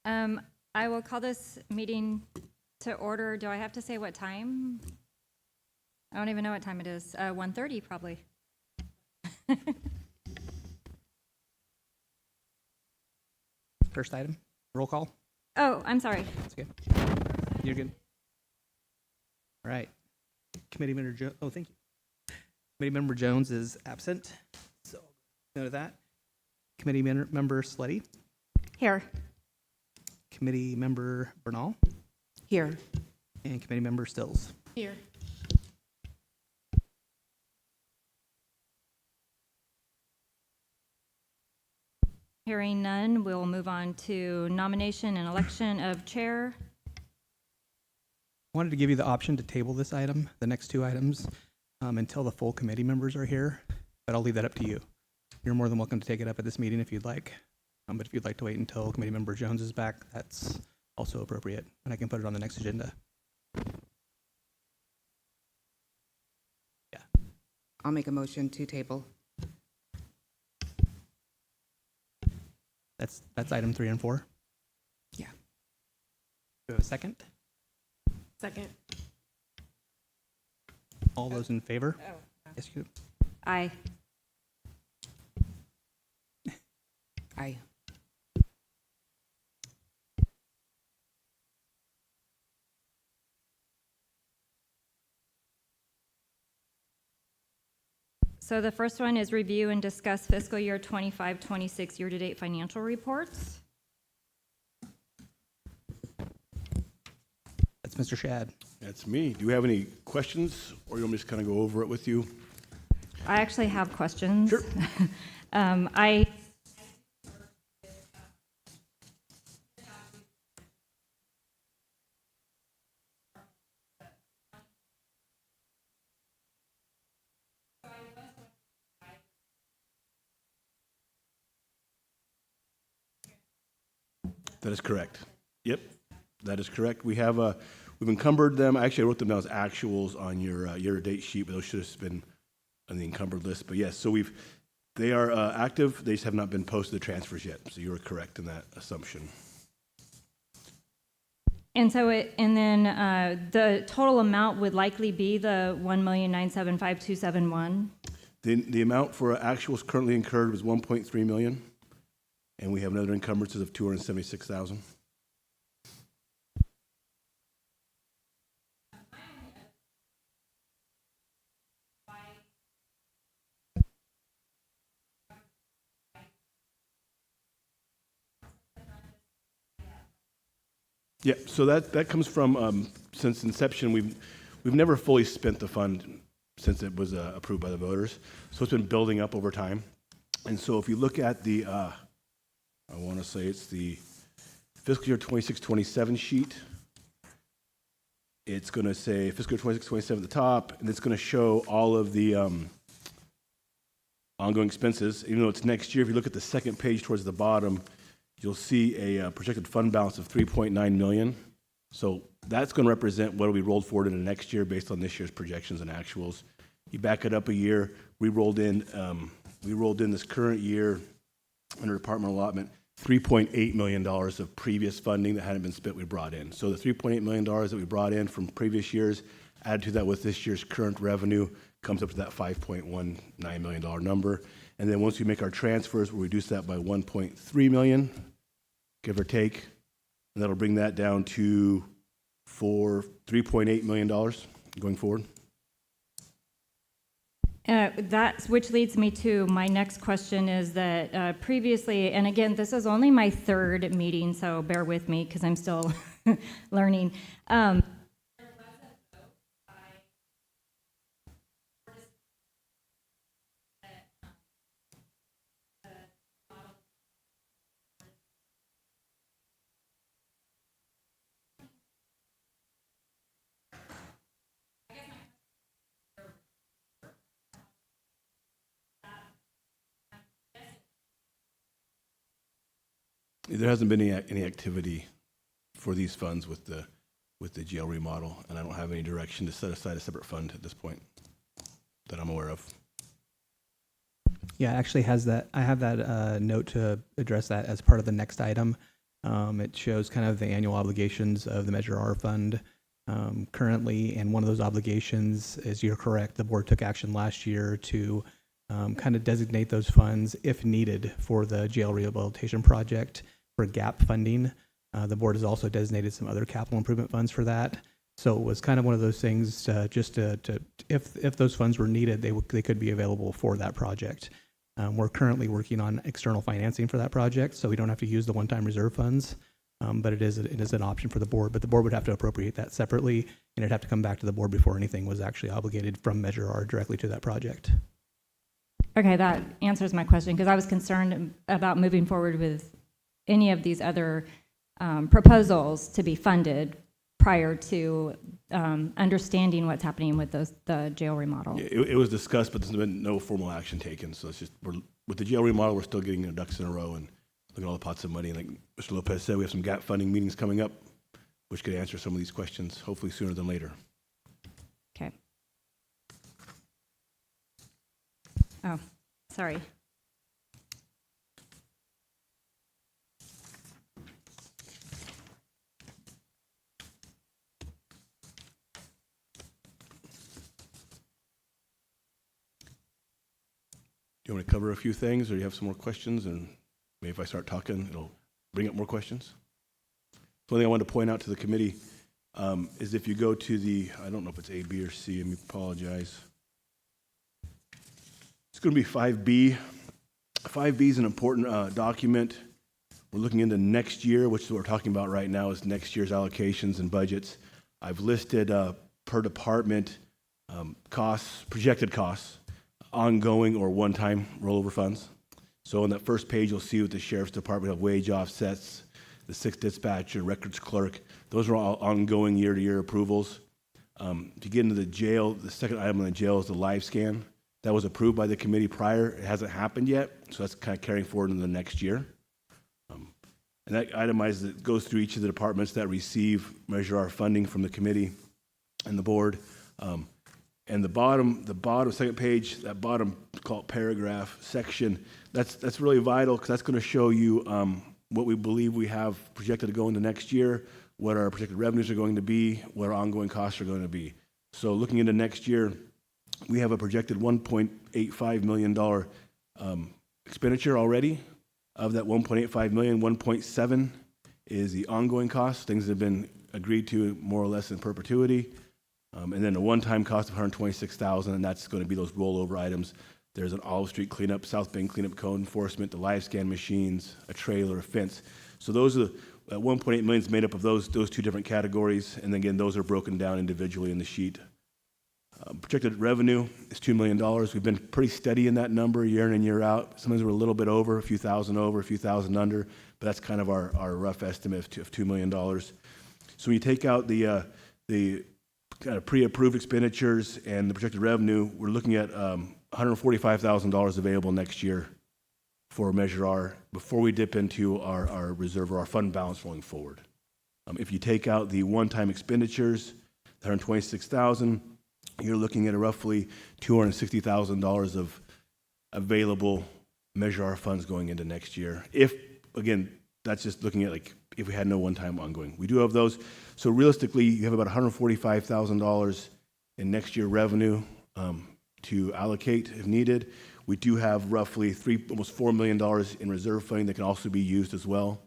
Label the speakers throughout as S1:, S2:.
S1: I will call this meeting to order. Do I have to say what time? I don't even know what time it is. 1:30 probably.
S2: First item, roll call.
S1: Oh, I'm sorry.
S2: That's good. You're good. All right. Committee Member Jones. Oh, thank you. Committee Member Jones is absent. So note of that. Committee Member Sleddy.
S1: Here.
S2: Committee Member Bernal.
S3: Here.
S2: And Committee Member Stills.
S3: Here.
S1: Hearing none, we'll move on to nomination and election of chair.
S2: I wanted to give you the option to table this item, the next two items, until the full committee members are here, but I'll leave that up to you. You're more than welcome to take it up at this meeting if you'd like, but if you'd like to wait until Committee Member Jones is back, that's also appropriate, and I can put it on the next agenda. Yeah.
S3: I'll make a motion to table.
S2: That's item 3 and 4.
S3: Yeah.
S2: Do we have a second?
S3: Second.
S2: All those in favor?
S3: Oh.
S2: Yes, you.
S1: Aye.
S3: Aye.
S1: So the first one is review and discuss fiscal year 25-26 year-to-date financial reports.
S2: That's Mr. Shad.
S4: That's me. Do you have any questions, or you want me to just kind of go over it with you?
S1: I actually have questions.
S4: Sure. That is correct. Yep, that is correct. We've encumbered them. Actually, I wrote them down as actuals on your year-to-date sheet, but those should have been on the encumbered list. But yes, so they are active. They just have not been posted to transfers yet. So you were correct in that assumption.
S1: And so the total amount would likely be the $1,975,271.
S4: The amount for actuals currently incurred was $1.3 million, and we have another encumbrances of $276,000. Yeah, so that comes from since inception, we've never fully spent the fund since it was approved by the voters. So it's been building up over time. And so if you look at the, I want to say it's the fiscal year 26-27 sheet, it's going to say fiscal year 26-27 at the top, and it's going to show all of the ongoing expenses. Even though it's next year, if you look at the second page towards the bottom, you'll see a projected fund balance of $3.9 million. So that's going to represent what we rolled forward into next year based on this year's projections and actuals. You back it up a year, we rolled in this current year under department allotment $3.8 million of previous funding that hadn't been spent we brought in. So the $3.8 million that we brought in from previous years, added to that with this year's current revenue, comes up to that $5.19 million number. And then once we make our transfers, we'll reduce that by $1.3 million, give or take. And that'll bring that down to $3.8 million going forward.
S1: Which leads me to my next question is that previously, and again, this is only my third meeting, so bear with me because I'm still learning.
S4: There hasn't been any activity for these funds with the jail remodel, and I don't have any direction to set aside a separate fund at this point that I'm aware of.
S2: Yeah, it actually has that. I have that note to address that as part of the next item. It shows kind of the annual obligations of the Measure R fund currently, and one of those obligations is, you're correct, the board took action last year to kind of designate those funds if needed for the jail rehabilitation project for gap funding. The board has also designated some other capital improvement funds for that. So it was kind of one of those things just to if those funds were needed, they could be available for that project. We're currently working on external financing for that project, so we don't have to use the one-time reserve funds. But it is an option for the board, but the board would have to appropriate that separately, and it'd have to come back to the board before anything was actually obligated from Measure R directly to that project.
S1: Okay, that answers my question, because I was concerned about moving forward with any of these other proposals to be funded prior to understanding what's happening with the jail remodel.
S4: It was discussed, but there's been no formal action taken. So it's just, with the jail remodel, we're still getting our ducks in a row and looking at all the pots of money. And like Mr. Lopez said, we have some gap funding meetings coming up, which could answer some of these questions, hopefully sooner than later.
S1: Okay. Oh, sorry.
S4: Do you want to cover a few things, or do you have some more questions? And maybe if I start talking, it'll bring up more questions. One thing I wanted to point out to the committee is if you go to the, I don't know if it's A, B, or C, I apologize. It's going to be 5B. 5B is an important document. We're looking into next year, which is what we're talking about right now, is next year's allocations and budgets. I've listed per department costs, projected costs, ongoing or one-time rollover funds. So on that first page, you'll see with the Sheriff's Department of wage offsets, the 6th dispatcher, records clerk. Those are all ongoing year-to-year approvals. If you get into the jail, the second item on the jail is the live scan. That was approved by the committee prior. It hasn't happened yet, so that's kind of carrying forward into the next year. And that itemizes, it goes through each of the departments that receive Measure R funding from the committee and the board. And the bottom second page, that bottom called paragraph section, that's really vital, because that's going to show you what we believe we have projected to go into next year, what our projected revenues are going to be, what our ongoing costs are going to be. So looking into next year, we have a projected $1.85 million expenditure already. Of that $1.85 million, 1.7 is the ongoing costs, things that have been agreed to more or less in perpetuity. And then a one-time cost of $126,000, and that's going to be those rollover items. There's an Olive Street cleanup, South Bend cleanup, code enforcement, the live scan machines, a trailer, a fence. So those are 1.8 million is made up of those two different categories, and then again, those are broken down individually in the sheet. Projected revenue is $2 million. We've been pretty steady in that number year in and year out. Sometimes we're a little bit over, a few thousand over, a few thousand under, but that's kind of our rough estimate of $2 million. So when you take out the kind of pre-approved expenditures and the projected revenue, we're looking at $145,000 available next year for Measure R before we dip into our reserve or our fund balance rolling forward. If you take out the one-time expenditures, $126,000, you're looking at roughly $260,000 of available Measure R funds going into next year. If, again, that's just looking at like if we had no one-time ongoing. We do have those. So realistically, you have about $145,000 in next year revenue to allocate if needed. We do have roughly almost $4 million in reserve funding that can also be used as well.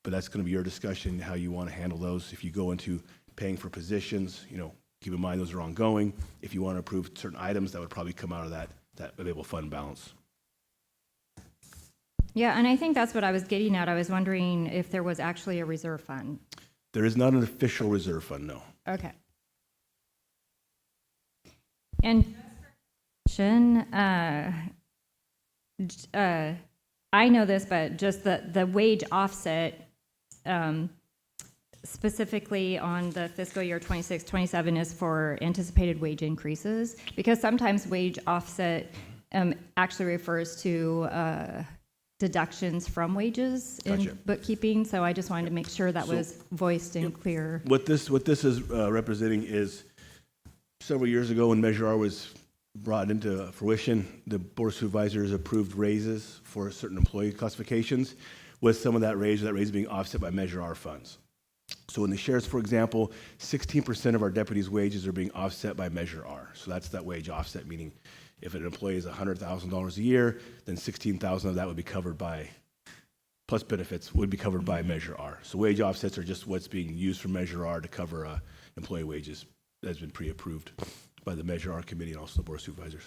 S4: But that's going to be your discussion, how you want to handle those. If you go into paying for positions, keep in mind those are ongoing. If you want to approve certain items, that would probably come out of that available fund balance.
S1: Yeah, and I think that's what I was getting at. I was wondering if there was actually a reserve fund.
S4: There is not an official reserve fund, no.
S1: Okay. And I know this, but just the wage offset, specifically on the fiscal year 26-27 is for anticipated wage increases, because sometimes wage offset actually refers to deductions from wages
S4: Gotcha.
S1: in bookkeeping. So I just wanted to make sure that was voiced and clear.
S4: What this is representing is several years ago when Measure R was brought into fruition, the Board of Supervisors approved raises for certain employee classifications. with some of that raise being offset by Measure R funds. So in the sheriffs, for example, 16% of our deputies' wages are being offset by Measure R. So that's that wage offset, meaning if an employee is $100,000 a year, then $16,000 of that would be covered by, plus benefits, would be covered by Measure R. So wage offsets are just what's being used for Measure R to cover employee wages. That's been pre-approved by the Measure R committee and also the Board of Supervisors.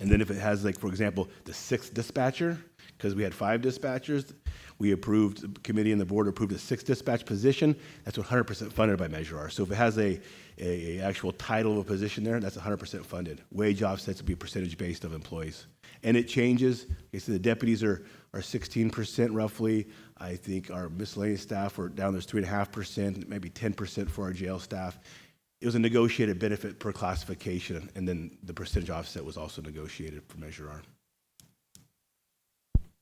S4: And then if it has, like, for example, the 6th dispatcher, because we had 5 dispatchers, we approved, the committee and the board approved a 6th dispatch position. That's 100% funded by Measure R. So if it has a actual title of a position there, that's 100% funded. Wage offsets will be percentage-based of employees. And it changes. Okay, so the deputies are 16% roughly. I think our miscellaneous staff are down, there's 3.5%, maybe 10% for our jail staff. It was a negotiated benefit per classification, and then the percentage offset was also negotiated for Measure R.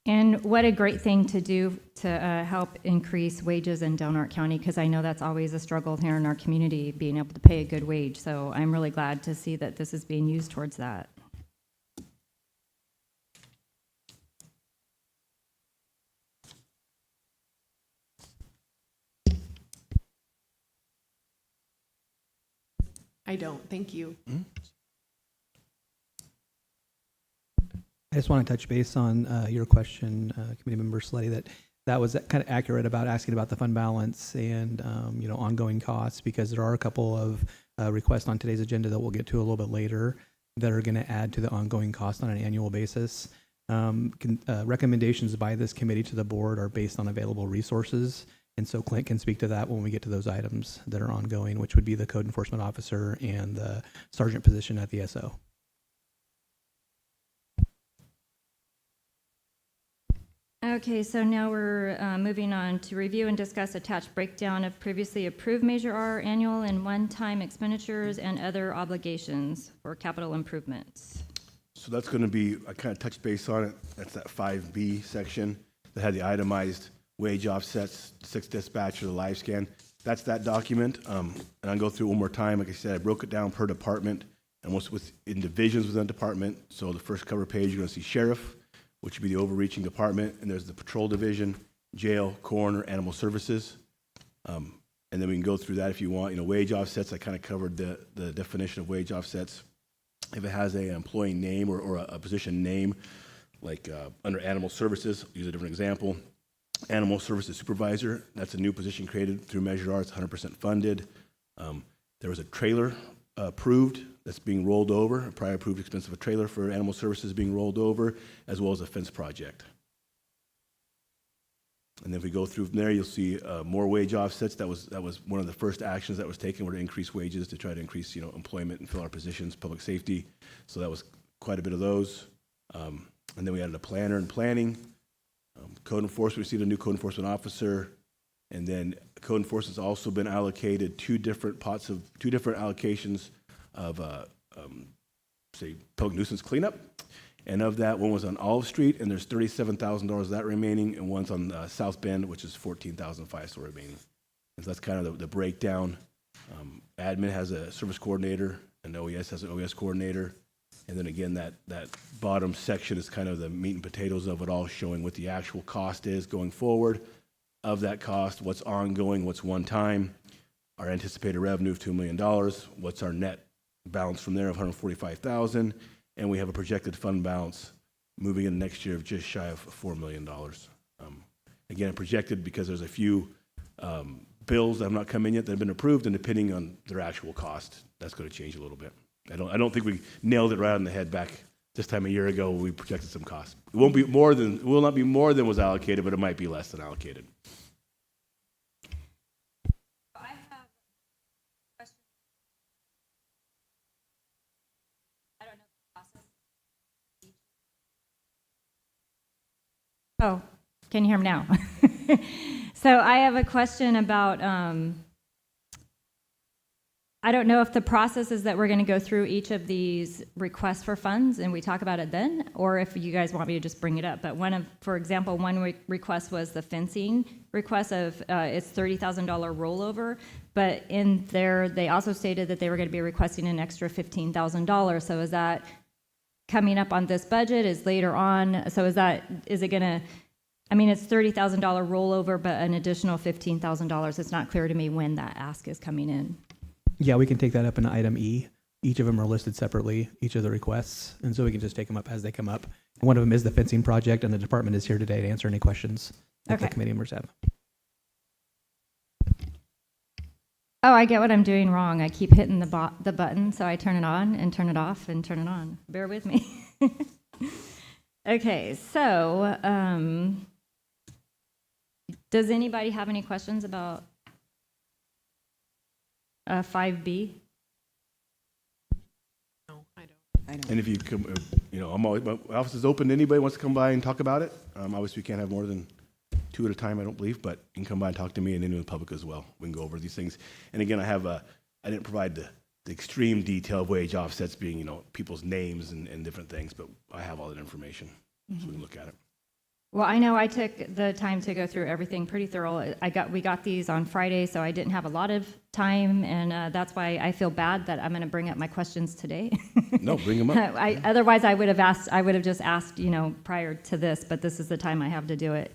S1: And what a great thing to do to help increase wages in Del Norte County, because I know that's always a struggle here in our community, being able to pay a good wage. So I'm really glad to see that this is being used towards that.
S5: I don't. Thank you.
S2: I just want to touch base on your question, Committee Member Sleddy, that was kind of accurate about asking about the fund balance and ongoing costs, because there are a couple of requests on today's agenda that we'll get to a little bit later that are going to add to the ongoing cost on an annual basis. Recommendations by this committee to the board are based on available resources, and so Clint can speak to that when we get to those items that are ongoing, which would be the code enforcement officer and the sergeant position at the SO.
S1: Okay, so now we're moving on to review and discuss attached breakdown of previously approved Measure R annual and one-time expenditures and other obligations for capital improvements.
S4: So that's going to be, I kind of touched base on it. That's that 5B section that had the itemized wage offsets, 6th dispatcher, the live scan. That's that document. And I'll go through it one more time. Like I said, I broke it down per department and in divisions within the department. So the first cover page, you're going to see sheriff, which would be the overreaching department, and there's the patrol division, jail, coroner, animal services. And then we can go through that if you want. Wage offsets, I kind of covered the definition of wage offsets. If it has an employee name or a position name, like under animal services, I'll use a different example. Animal services supervisor, that's a new position created through Measure R, it's 100% funded. There was a trailer approved that's being rolled over, a prior approved expense of a trailer for animal services being rolled over, as well as a fence project. And then if we go through from there, you'll see more wage offsets. That was one of the first actions that was taken, were to increase wages to try to increase employment and fill our positions, public safety. So that was quite a bit of those. And then we added a planner and planning. Code enforcement, we received a new code enforcement officer. And then code enforcement has also been allocated two different allocations of, say, public nuisance cleanup. And of that, one was on Olive Street, and there's $37,000 of that remaining, and one's on South Bend, which is $14,500 still remaining. And so that's kind of the breakdown. Admin has a service coordinator, and OES has an OES coordinator. And then again, that bottom section is kind of the meat and potatoes of it all, showing what the actual cost is going forward of that cost, what's ongoing, what's one time, our anticipated revenue of $2 million, what's our net balance from there of $145,000, and we have a projected fund balance moving into next year of just shy of $4 million. Again, projected because there's a few bills that have not come in yet that have been approved, and depending on their actual cost, that's going to change a little bit. I don't think we nailed it right on the head back this time a year ago. We projected some costs. It will not be more than was allocated, but it might be less than allocated.
S1: I have a question. I don't know the process. Oh, can you hear me now? So I have a question about, I don't know if the process is that we're going to go through each of these requests for funds and we talk about it then, or if you guys want me to just bring it up. But for example, one request was the fencing request of it's $30,000 rollover, but in there they also stated that they were going to be requesting an extra $15,000. So is that coming up on this budget? Is later on? So is it going to I mean, it's $30,000 rollover, but an additional $15,000. It's not clear to me when that ask is coming in.
S2: Yeah, we can take that up in item E. Each of them are listed separately, each of the requests, and so we can just take them up as they come up. One of them is the fencing project, and the department is here today to answer any questions that the
S1: Okay.
S2: committee members have.
S1: Oh, I get what I'm doing wrong. I keep hitting the button, so I turn it on and turn it off and turn it on. Bear with me. Okay, so does anybody have any questions about 5B?
S3: I don't.
S4: And if you come, I'm always, my office is open to anybody who wants to come by and talk about it. Obviously, we can't have more than 2 at a time, I don't believe, but you can come by and talk to me and anyone in the public as well. We can go over these things. And again, I didn't provide the extreme detail of wage offsets being, people's names and different things, but I have all that information, so we can look at it.
S1: Well, I know I took the time to go through everything pretty thorough. We got these on Friday, so I didn't have a lot of time, and that's why I feel bad that I'm going to bring up my questions today.
S4: No, bring them up.
S1: Otherwise, I would have just asked, prior to this, but this is the time I have to do it.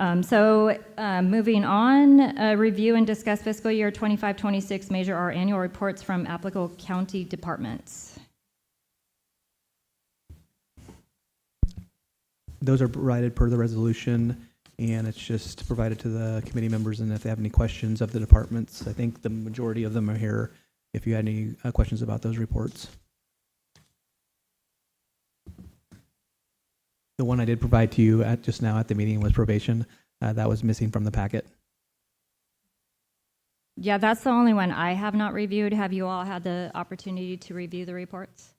S1: Moving on, review and discuss fiscal year 25-26, measure our annual reports from applicable county departments.
S2: Those are provided per the resolution, and it's just provided to the committee members, and if they have any questions of the departments, I think the majority of them are here if you had any questions about those reports. The one I did provide to you just now at the meeting was probation. That was missing from the packet.
S1: Yeah, that's the only one I have not reviewed. Have you all had the opportunity to review the reports?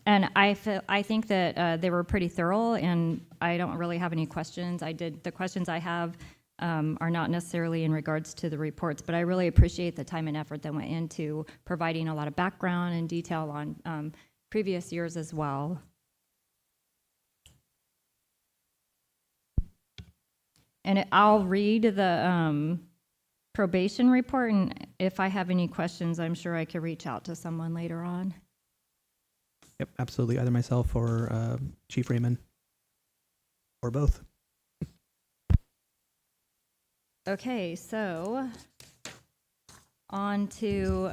S1: And I think that they were pretty thorough, and I don't really have any questions. The questions I have are not necessarily in regards to the reports, but I really appreciate the time and effort that went into providing a lot of background and detail on previous years as well. And I'll read the probation report, and if I have any questions, I'm sure I could reach out to someone later on.
S2: Yep, absolutely. Either myself or Chief Raymond, or both.
S1: Okay, so on to,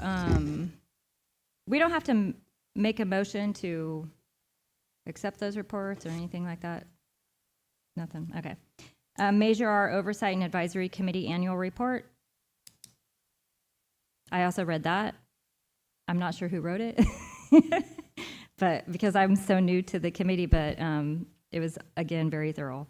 S1: we don't have to make a motion to accept those reports or anything like that? Nothing, okay. Measure our Oversight and Advisory Committee Annual Report. I also read that. I'm not sure who wrote it. But because I'm so new to the committee, but it was, again, very thorough.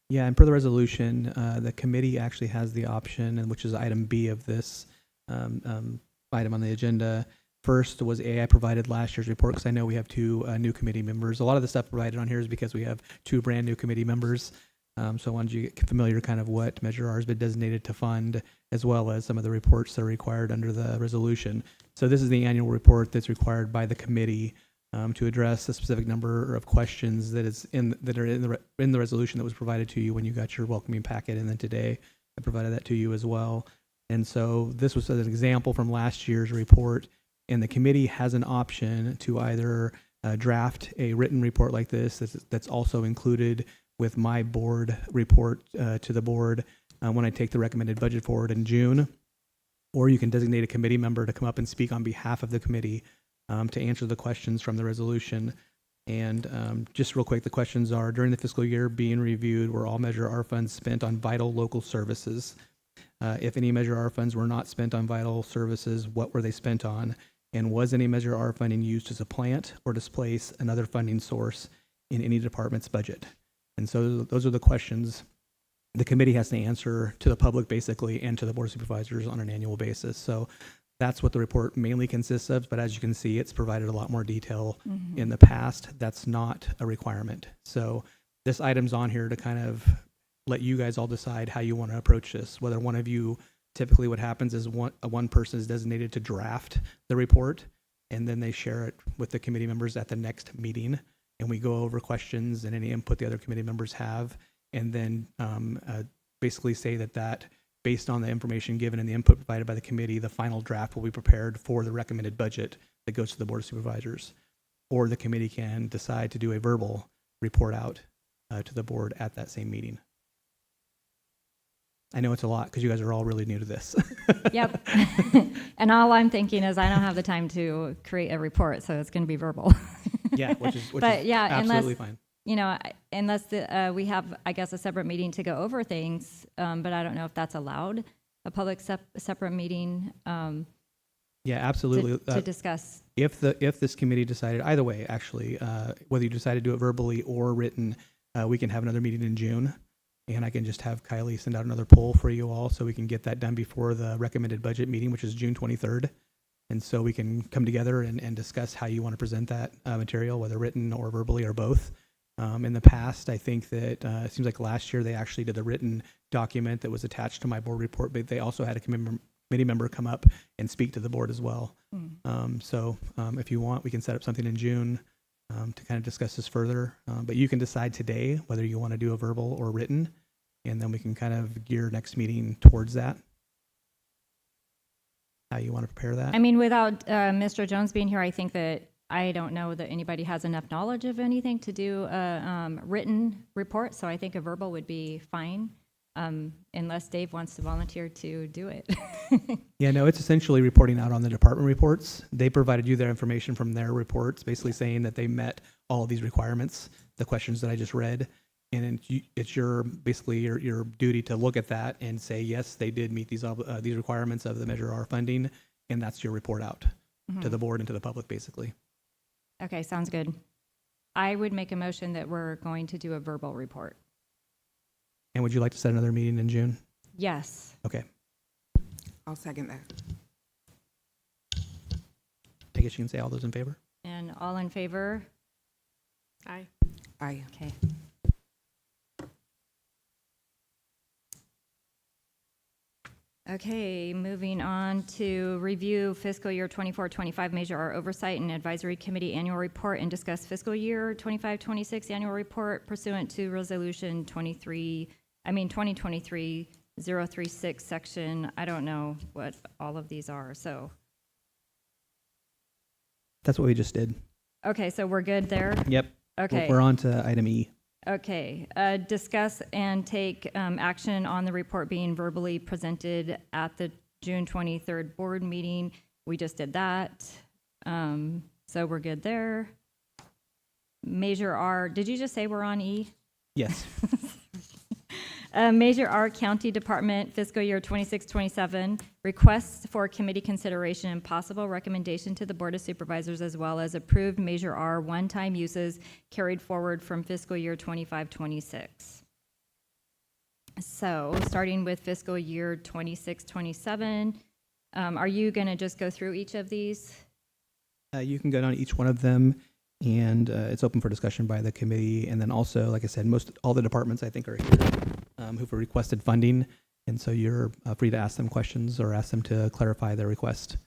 S2: Yeah, and per the resolution, the committee actually has the option, and which is item B of this item on the agenda. First was I provided last year's report because I know we have 2 new committee members. A lot of the stuff provided on here is because we have 2 brand new committee members. So I wanted you to get familiar kind of what Measure R has been designated to fund, as well as some of the reports that are required under the resolution. So this is the annual report that's required by the committee to address a specific number of questions that are in the resolution that was provided to you when you got your welcoming packet, and then today I provided that to you as well. And so this was an example from last year's report, and the committee has an option to either draft a written report like this that's also included with my board report to the board when I take the recommended budget forward in June, or you can designate a committee member to come up and speak on behalf of the committee to answer the questions from the resolution. And just real quick, the questions are, during the fiscal year being reviewed, were all Measure R funds spent on vital local services? If any Measure R funds were not spent on vital services, what were they spent on? And was any Measure R funding used to supplant or displace another funding source in any department's budget? And so those are the questions the committee has to answer to the public, basically, and to the Board of Supervisors on an annual basis. So that's what the report mainly consists of, but as you can see, it's provided a lot more detail in the past. That's not a requirement. So this item's on here to kind of let you guys all decide how you want to approach this, whether one of you, typically what happens is one person is designated to draft the report, and then they share it with the committee members at the next meeting, and we go over questions and any input the other committee members have, and then basically say that based on the information given and the input provided by the committee, the final draft will be prepared for the recommended budget that goes to the Board of Supervisors. or the committee can decide to do a verbal report out to the board at that same meeting. I know it's a lot because you guys are all really new to this.
S1: Yep. And all I'm thinking is I don't have the time to create a report, so it's going to be verbal.
S2: Yeah, which is
S1: But yeah,
S2: absolutely fine.
S1: You know, unless we have, I guess, a separate meeting to go over things, but I don't know if that's allowed, a public separate meeting
S2: Yeah, absolutely.
S1: to discuss.
S2: If this committee decided, either way, actually, whether you decide to do it verbally or written, we can have another meeting in June, and I can just have Kylie send out another poll for you all so we can get that done before the recommended budget meeting, which is June 23rd. And so we can come together and discuss how you want to present that material, whether written or verbally or both. In the past, I think that it seems like last year they actually did the written document that was attached to my board report, but they also had a committee member come up and speak to the board as well. So if you want, we can set up something in June to kind of discuss this further. But you can decide today whether you want to do a verbal or written, and then we can kind of gear next meeting towards that. How you want to prepare that?
S1: I mean, without Mr. Jones being here, I think that I don't know that anybody has enough knowledge of anything to do a written report, so I think a verbal would be fine, unless Dave wants to volunteer to do it.
S2: Yeah, no, it's essentially reporting out on the department reports. They provided you their information from their reports, basically saying that they met all of these requirements, the questions that I just read. And it's your duty to look at that and say, yes, they did meet these requirements of the Measure R funding, and that's your report out to the board and to the public, basically.
S1: Okay, sounds good. I would make a motion that we're going to do a verbal report.
S2: And would you like to set another meeting in June?
S1: Yes.
S2: Okay.
S3: I'll second that.
S2: I guess you can say all those in favor.
S1: And all in favor?
S3: Aye.
S1: Okay. Okay, moving on to review fiscal year 24-25 Measure R Oversight and Advisory Committee Annual Report and discuss fiscal year 25-26 Annual Report pursuant to Resolution 2023-036 section. I don't know what all of these are, so.
S2: That's what we just did.
S1: Okay, so we're good there?
S2: Yep.
S1: Okay.
S2: We're on to item E.
S1: Okay, discuss and take action on the report being verbally presented at the June 23rd board meeting. We just did that. So we're good there. Measure R, did you just say we're on E?
S2: Yes.
S1: Measure R County Department fiscal year 26-27, requests for committee consideration and possible recommendation to the Board of Supervisors, as well as approved Measure R one-time uses carried forward from fiscal year 25-26. So starting with fiscal year 26-27, are you going to just go through each of these?
S2: You can go down each one of them, and it's open for discussion by the committee. And then also, like I said, all the departments I think are here who've requested funding, and so you're free to ask them questions or ask them to clarify their request.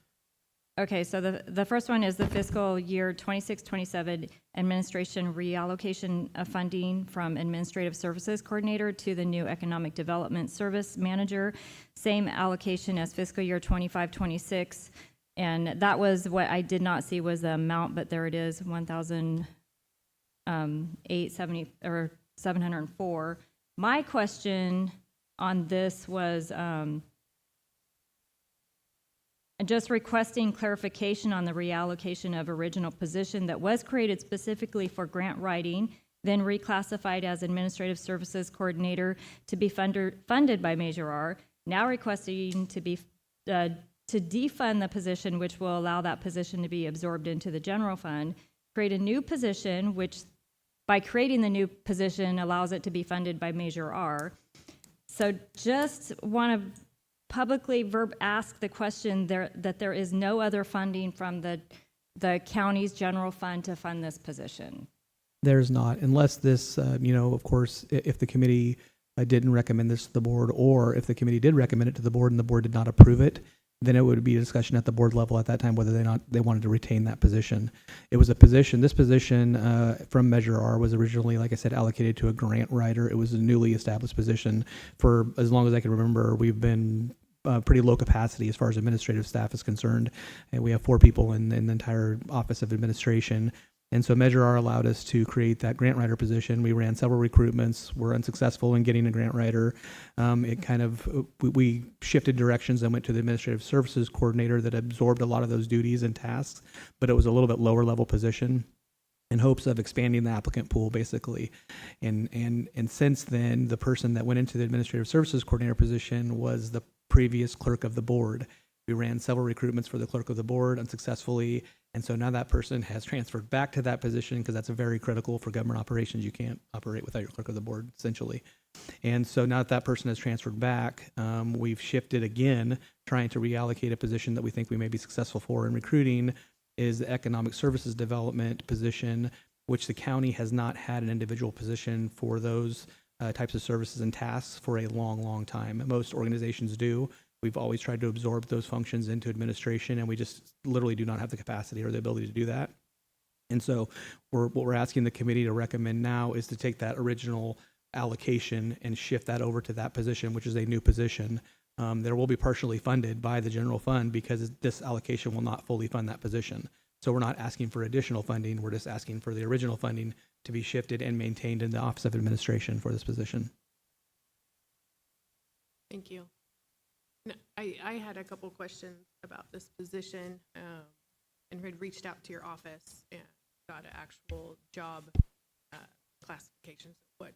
S1: Okay, so the first one is the fiscal year 26-27 administration reallocation of funding from administrative services coordinator to the new economic development service manager. Same allocation as fiscal year 25-26, and that was what I did not see was the amount, but there it is, $1,870 or $704. My question on this was just requesting clarification on the reallocation of original position that was created specifically for grant writing, then reclassified as administrative services coordinator to be funded by Measure R, now requesting to defund the position, which will allow that position to be absorbed into the general fund, create a new position, which by creating the new position allows it to be funded by Measure R. So just want to publicly ask the question that there is no other funding from the county's general fund to fund this position.
S2: There's not, unless this, of course, if the committee didn't recommend this to the board, or if the committee did recommend it to the board and the board did not approve it, then it would be a discussion at the board level at that time whether they wanted to retain that position. It was a position, this position from Measure R was originally, like I said, allocated to a grant writer. It was a newly established position. For as long as I can remember, we've been pretty low capacity as far as administrative staff is concerned. And we have 4 people in the entire Office of Administration. And so Measure R allowed us to create that grant writer position. We ran several recruitments, were unsuccessful in getting a grant writer. We shifted directions and went to the administrative services coordinator that absorbed a lot of those duties and tasks, but it was a little bit lower level position in hopes of expanding the applicant pool, basically. And since then, the person that went into the administrative services coordinator position was the previous clerk of the board. We ran several recruitments for the clerk of the board unsuccessfully, and so now that person has transferred back to that position because that's very critical for government operations. You can't operate without your clerk of the board, essentially. And so now that that person has transferred back, we've shifted again, trying to reallocate a position that we think we may be successful for in recruiting, is the economic services development position, which the county has not had an individual position for those types of services and tasks for a long, long time. Most organizations do. We've always tried to absorb those functions into administration, and we just literally do not have the capacity or the ability to do that. And so what we're asking the committee to recommend now is to take that original allocation and shift that over to that position, which is a new position. There will be partially funded by the general fund because this allocation will not fully fund that position. So we're not asking for additional funding. We're just asking for the original funding to be shifted and maintained in the Office of Administration for this position.
S5: Thank you. No, I had a couple questions about this position and had reached out to your office and got an actual job classification of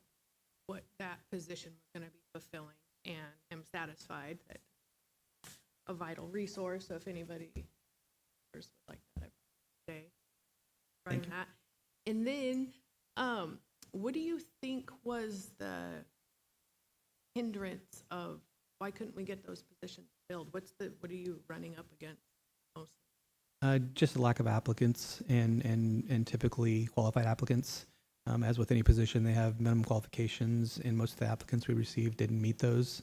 S5: what that position was going to be fulfilling, and am satisfied that a vital resource. So if anybody would like that, today running that. And then, what do you think was the hindrance of why couldn't we get those positions filled? What are you running up against mostly?
S2: Just a lack of applicants and typically qualified applicants. As with any position, they have minimum qualifications, and most of the applicants we received didn't meet those.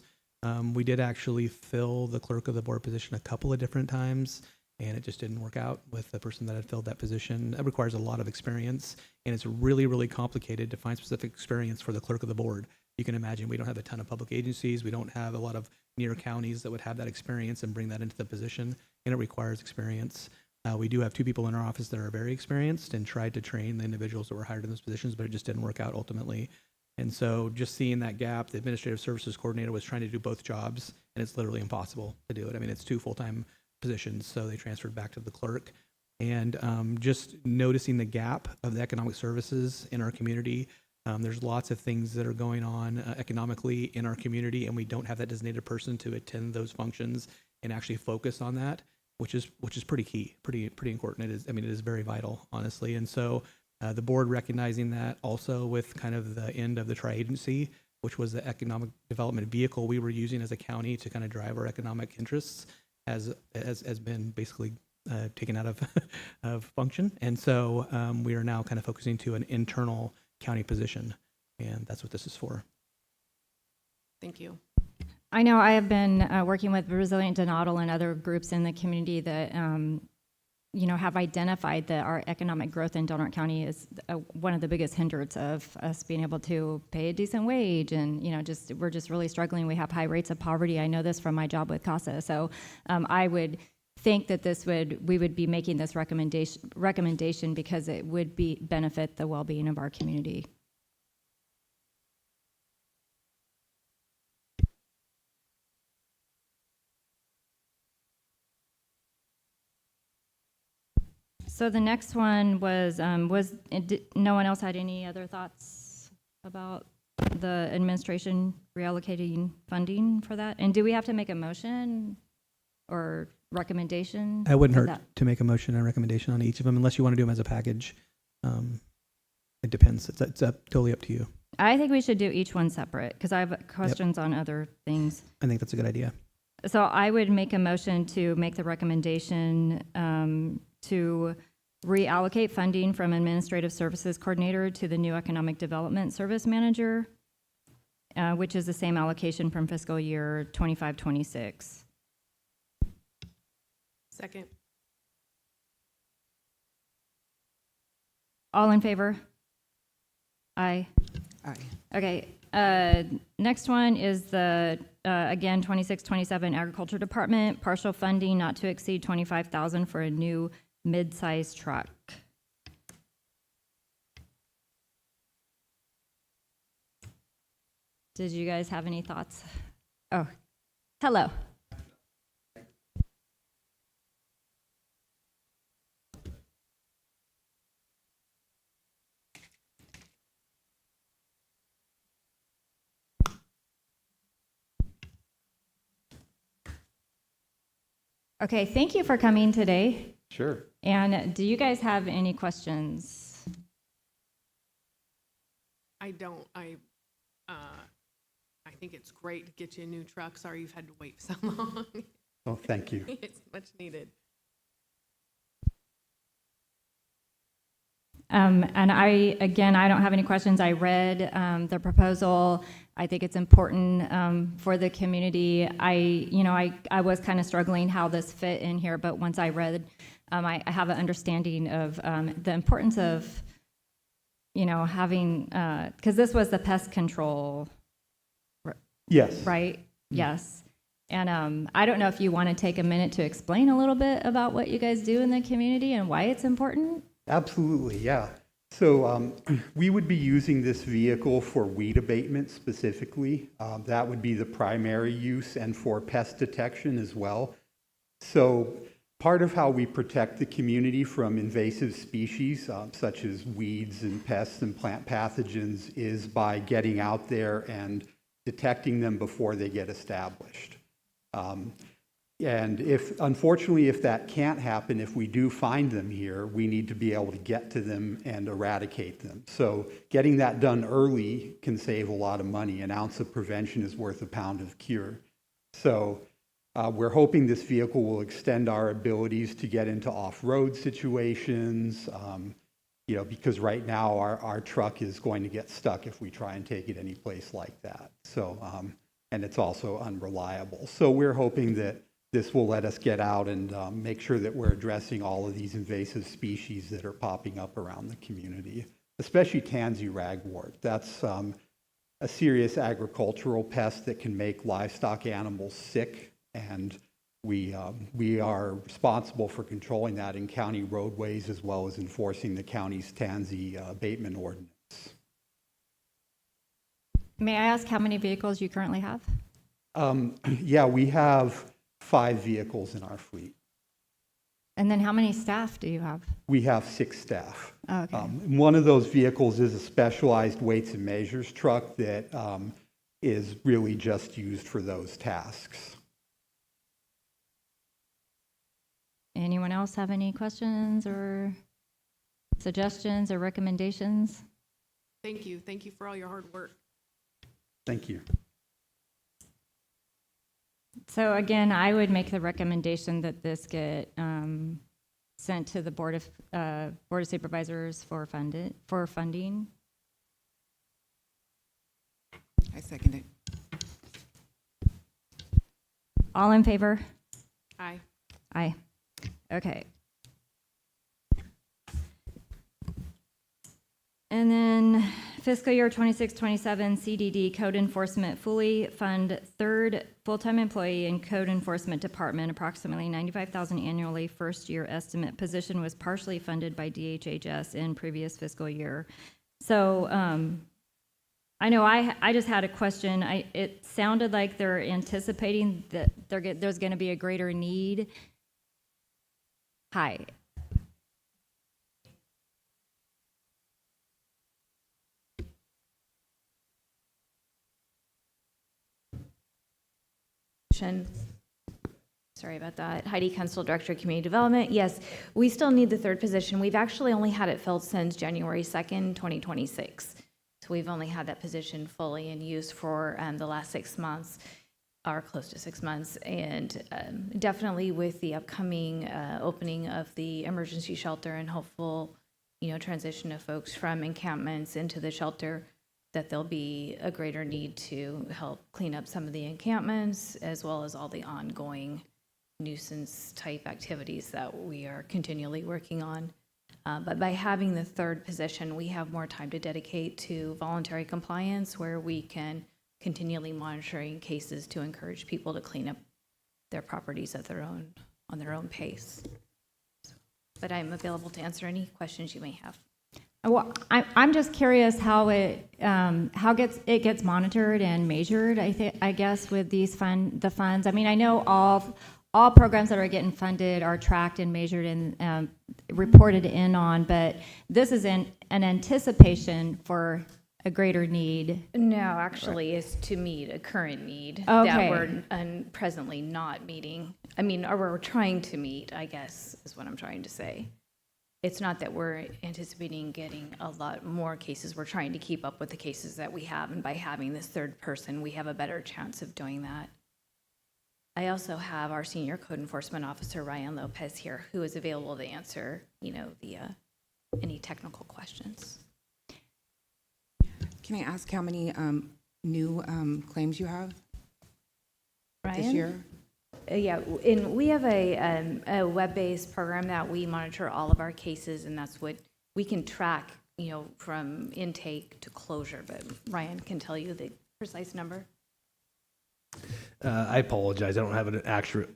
S2: We did actually fill the clerk of the board position a couple of different times, and it just didn't work out with the person that had filled that position. It requires a lot of experience, and it's really, really complicated to find specific experience for the clerk of the board. You can imagine we don't have a ton of public agencies. We don't have a lot of near counties that would have that experience and bring that into the position, and it requires experience. We do have 2 people in our office that are very experienced and tried to train the individuals that were hired in those positions, but it just didn't work out ultimately. And so just seeing that gap, the administrative services coordinator was trying to do both jobs, and it's literally impossible to do it. I mean, it's 2 full-time positions, so they transferred back to the clerk. And just noticing the gap of the economic services in our community, there's lots of things that are going on economically in our community, and we don't have that designated person to attend those functions and actually focus on that, which is pretty key, pretty important. It is very vital, honestly. And so the board recognizing that, also with kind of the end of the tri-agency, which was the economic development vehicle we were using as a county to kind of drive our economic interests, has been basically taken out of function. And so we are now kind of focusing to an internal county position, and that's what this is for.
S5: Thank you.
S1: I know I have been working with Resilient Donato and other groups in the community that, have identified that our economic growth in Donald County is one of the biggest hindrances of us being able to pay a decent wage. And, we're just really struggling. We have high rates of poverty. I know this from my job with CASA. So I would think that we would be making this recommendation because it would benefit the well-being of our community. So the next one was no one else had any other thoughts about the administration reallocating funding for that? And do we have to make a motion or recommendation?
S2: It wouldn't hurt to make a motion and recommendation on each of them, unless you want to do them as a package. It depends. It's totally up to you.
S1: I think we should do each one separate because I have questions on other things.
S2: I think that's a good idea.
S1: So I would make a motion to make the recommendation to reallocate funding from Administrative Services Coordinator to the new Economic Development Service Manager, which is the same allocation from fiscal year 25-26.
S5: Second.
S1: All in favor? Aye.
S3: Aye.
S1: Okay. Next one is the, again, 26-27 Agriculture Department, partial funding not to exceed $25,000 for a new mid-size truck. Did you guys have any thoughts? Oh, hello. Okay, thank you for coming today.
S6: Sure.
S1: And do you guys have any questions?
S5: I don't. I think it's great to get you a new truck. Sorry you've had to wait so long.
S6: Oh, thank you.
S5: It's much needed.
S1: And I don't have any questions. I read the proposal. I think it's important for the community. I was kind of struggling how this fit in here, but once I read, I have an understanding of the importance of, having, because this was the pest control,
S6: Yes.
S1: right? Yes. And I don't know if you want to take a minute to explain a little bit about what you guys do in the community and why it's important.
S6: Absolutely, yeah. So we would be using this vehicle for weed abatement specifically. That would be the primary use, and for pest detection as well. So part of how we protect the community from invasive species, such as weeds and pests and plant pathogens, is by getting out there and detecting them before they get established. And unfortunately, if that can't happen, if we do find them here, we need to be able to get to them and eradicate them. So getting that done early can save a lot of money. An ounce of prevention is worth a pound of cure. So we're hoping this vehicle will extend our abilities to get into off-road situations, because right now our truck is going to get stuck if we try and take it any place like that. So, and it's also unreliable. So we're hoping that this will let us get out and make sure that we're addressing all of these invasive species that are popping up around the community, especially tansy ragwort. That's a serious agricultural pest that can make livestock animals sick, and we are responsible for controlling that in county roadways as well as enforcing the county's tansy abatement ordinance.
S1: May I ask how many vehicles you currently have?
S6: Yeah, we have 5 vehicles in our fleet.
S1: And then how many staff do you have?
S6: We have 6 staff.
S1: Oh, okay.
S6: One of those vehicles is a specialized weights and measures truck that is really just used for those tasks.
S1: Anyone else have any questions or suggestions or recommendations?
S5: Thank you. Thank you for all your hard work.
S6: Thank you.
S1: So again, I would make the recommendation that this get sent to the Board of Supervisors for funding.
S3: I second it.
S1: All in favor?
S5: Aye.
S1: Aye. Okay. And then fiscal year 26-27 CDD code enforcement fully fund third full-time employee in code enforcement department, approximately $95,000 annually. First year estimate position was partially funded by DHHS in previous fiscal year. So I know I just had a question. It sounded like they're anticipating that there's going to be a greater need. Hi.
S7: Sorry about that. Heidi Kunstl, Director of Community Development. Yes, we still need the third position. We've actually only had it filled since January 2nd, 2026. So we've only had that position fully in use for the last 6 months, or close to 6 months. And definitely with the upcoming opening of the emergency shelter and hopeful, transition of folks from encampments into the shelter, that there'll be a greater need to help clean up some of the encampments, as well as all the ongoing nuisance type activities that we are continually working on. But by having the third position, we have more time to dedicate to voluntary compliance, where we can continually monitoring cases to encourage people to clean up their properties on their own pace. But I'm available to answer any questions you may have.
S1: Well, I'm just curious how it gets monitored and measured. I guess with these the funds. I mean, I know all programs that are getting funded are tracked and measured and reported in on, but this is an anticipation for a greater need.
S7: No, actually, is to meet a current need
S1: Okay.
S7: that we're presently not meeting. I mean, or we're trying to meet, I guess, is what I'm trying to say. It's not that we're anticipating getting a lot more cases. We're trying to keep up with the cases that we have, and by having this third person, we have a better chance of doing that. I also have our senior code enforcement officer, Ryan Lopez, here, who is available to answer, any technical questions.
S3: Can I ask how many new claims you have this
S7: Ryan?
S3: year?
S7: Yeah, and we have a web-based program that we monitor all of our cases, and that's what we can track, from intake to closure. But Ryan can tell you the precise number.
S8: I apologize. I don't have an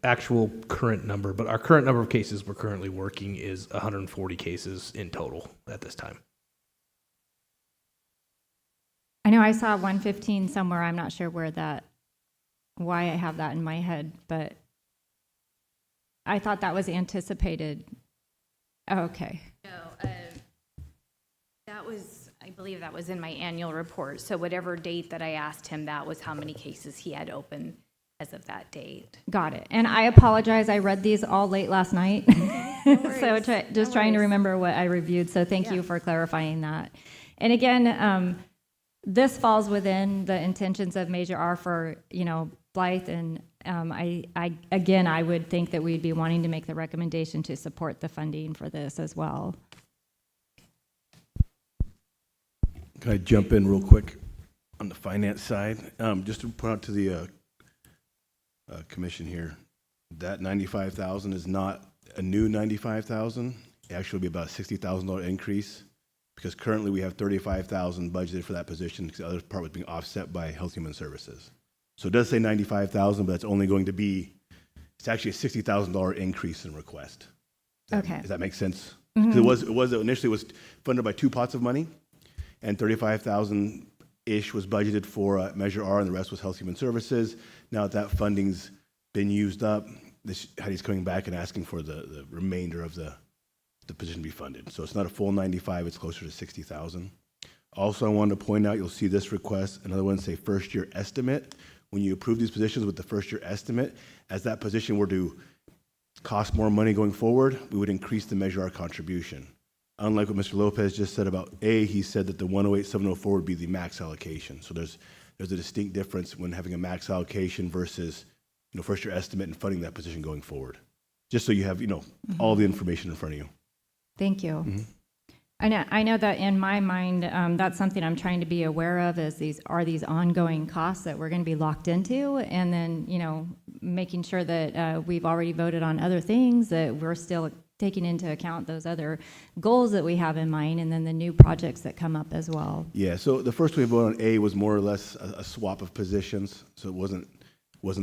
S8: actual current number, but our current number of cases we're currently working is 140 cases in total at this time.
S1: I know I saw 115 somewhere. I'm not sure why I have that in my head, but I thought that was anticipated. Oh, okay.
S7: No, I believe that was in my annual report. So whatever date that I asked him, that was how many cases he had open as of that date.
S1: Got it. And I apologize. I read these all late last night. So trying to remember what I reviewed. So thank you for clarifying that. And again, this falls within the intentions of Major R for, Blythe. And I would think that we'd be wanting to make the recommendation to support the funding for this as well.
S4: Can I jump in real quick on the finance side? Just to point out to the commission here, that 95,000 is not a new 95,000. It actually will be about a $60,000 increase, because currently we have 35,000 budgeted for that position, because the other part was being offset by Health Human Services. So it does say 95,000, but it's only going to be, it's actually a $60,000 increase in request.
S1: Okay.
S4: Does that make sense? Because it was initially was funded by two pots of money, and 35,000-ish was budgeted for Measure R, and the rest was Health Human Services. Now that funding's been used up, Heidi's coming back and asking for the remainder of the position to be funded. So it's not a full 95, it's closer to 60,000. Also, I wanted to point out, you'll see this request, another one say first year estimate. When you approve these positions with the first year estimate, as that position were to cost more money going forward, we would increase the Measure R contribution. Unlike what Mr. Lopez just said about A, he said that the 108,704 would be the max allocation. So there's a distinct difference when having a max allocation versus first year estimate and funding that position going forward. Just so you have all the information in front of you.
S1: Thank you. I know that in my mind, that's something I'm trying to be aware of, is these ongoing costs that we're going to be locked into, and then making sure that we've already voted on other things, that we're still taking into account those other goals that we have in mind, and then the new projects that come up as well.
S4: Yeah, so the first we voted on A was more or less a swap of positions. So it wasn't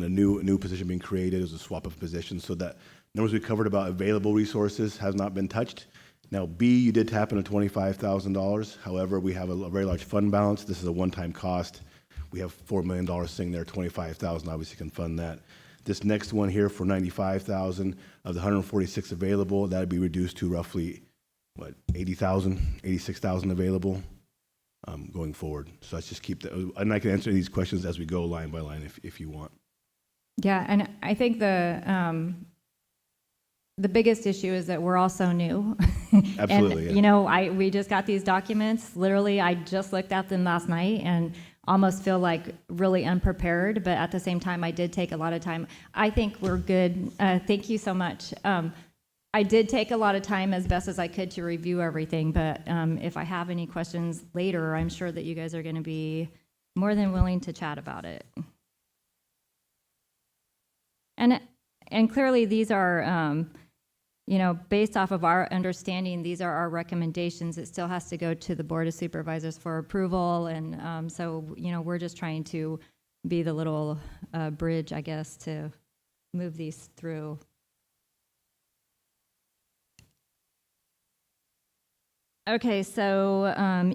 S4: a new position being created, it was a swap of positions. So that numbers we covered about available resources has not been touched. Now B, you did tap into $25,000. However, we have a very large fund balance. This is a one-time cost. We have $4 million sitting there, $25,000 obviously can fund that. This next one here for $95,000 of the 146 available, that would be reduced to roughly, 80,000, 86,000 available going forward. So let's just keep that, and I can answer these questions as we go line by line if you want.
S1: Yeah, and I think the biggest issue is that we're all so new.
S4: Absolutely,
S1: And,
S4: yeah.
S1: we just got these documents. Literally, I just looked at them last night and almost feel like really unprepared, but at the same time, I did take a lot of time. I think we're good. Thank you so much. I did take a lot of time as best as I could to review everything, but if I have any questions later, I'm sure that you guys are going to be more than willing to chat about it. And clearly, these are, based off of our understanding, these are our recommendations. It still has to go to the Board of Supervisors for approval, and so, we're just trying to be the little bridge, I guess, to move these through. Okay, so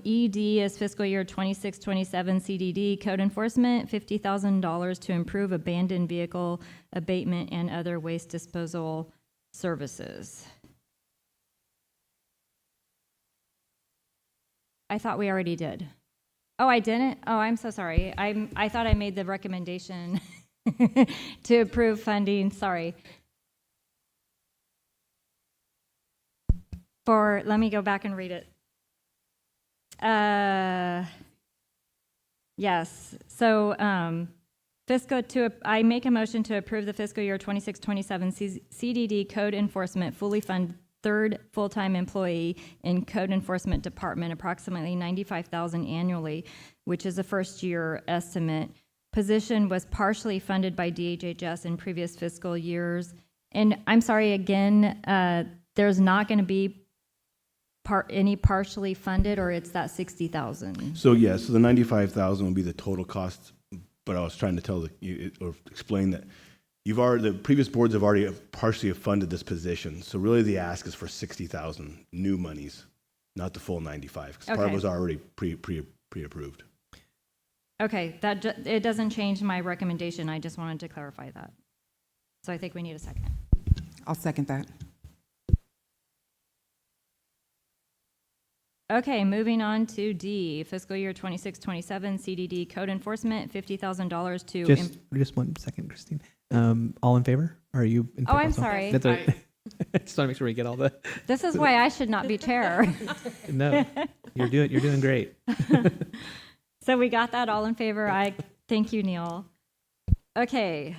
S1: ED is fiscal year 26-27 CDD, code enforcement, $50,000 to improve abandoned vehicle abatement and other waste disposal services. I thought we already did. Oh, I didn't? Oh, I'm so sorry. I thought I made the recommendation to approve funding, sorry. Let me go back and read it. Yes, so I make a motion to approve the fiscal year 26-27 CDD code enforcement fully fund third full-time employee in code enforcement department, approximately $95,000 annually, which is a first-year estimate. Position was partially funded by DHHS in previous fiscal years. And I'm sorry, again, there's not going to be any partially funded, or it's that 60,000?
S4: So yeah, so the 95,000 will be the total cost, but I was trying to tell or explain that the previous boards have already partially funded this position. So really the ask is for 60,000 new monies, not the full 95, because part
S1: Okay.
S4: was already pre-approved.
S1: Okay, it doesn't change my recommendation. I just wanted to clarify that. So I think we need a second.
S3: I'll second that.
S1: Okay, moving on to D, fiscal year 26-27 CDD code enforcement, $50,000 to.
S2: Just 1 second, Christine. All in favor? Are you in favor?
S1: Oh, I'm
S2: also?
S1: sorry.
S2: That's all right. Just want to make sure we get all the.
S1: This is why I should not be chair.
S2: No, you're doing great.
S1: So we got that, all in favor? Thank you, Neil. Okay.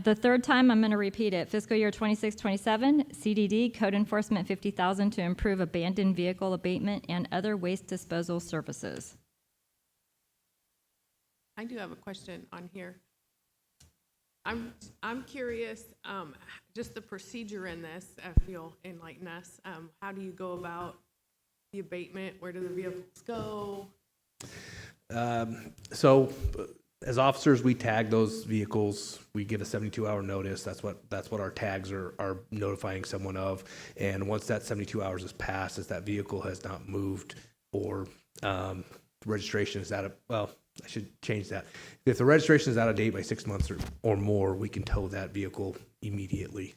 S1: The third time I'm going to repeat it. Fiscal year 26-27 CDD code enforcement, $50,000 to improve abandoned vehicle abatement and other waste disposal services.
S5: I do have a question on here. I'm curious, just the procedure in this, if you'll enlighten us. How do you go about the abatement? Where do the vehicles go?
S8: So as officers, we tag those vehicles. We give a 72-hour notice. That's what our tags are notifying someone of. And once that 72 hours has passed, if that vehicle has not moved or registration is out of, well, I should change that. If the registration is out of date by 6 months or more, we can tow that vehicle immediately.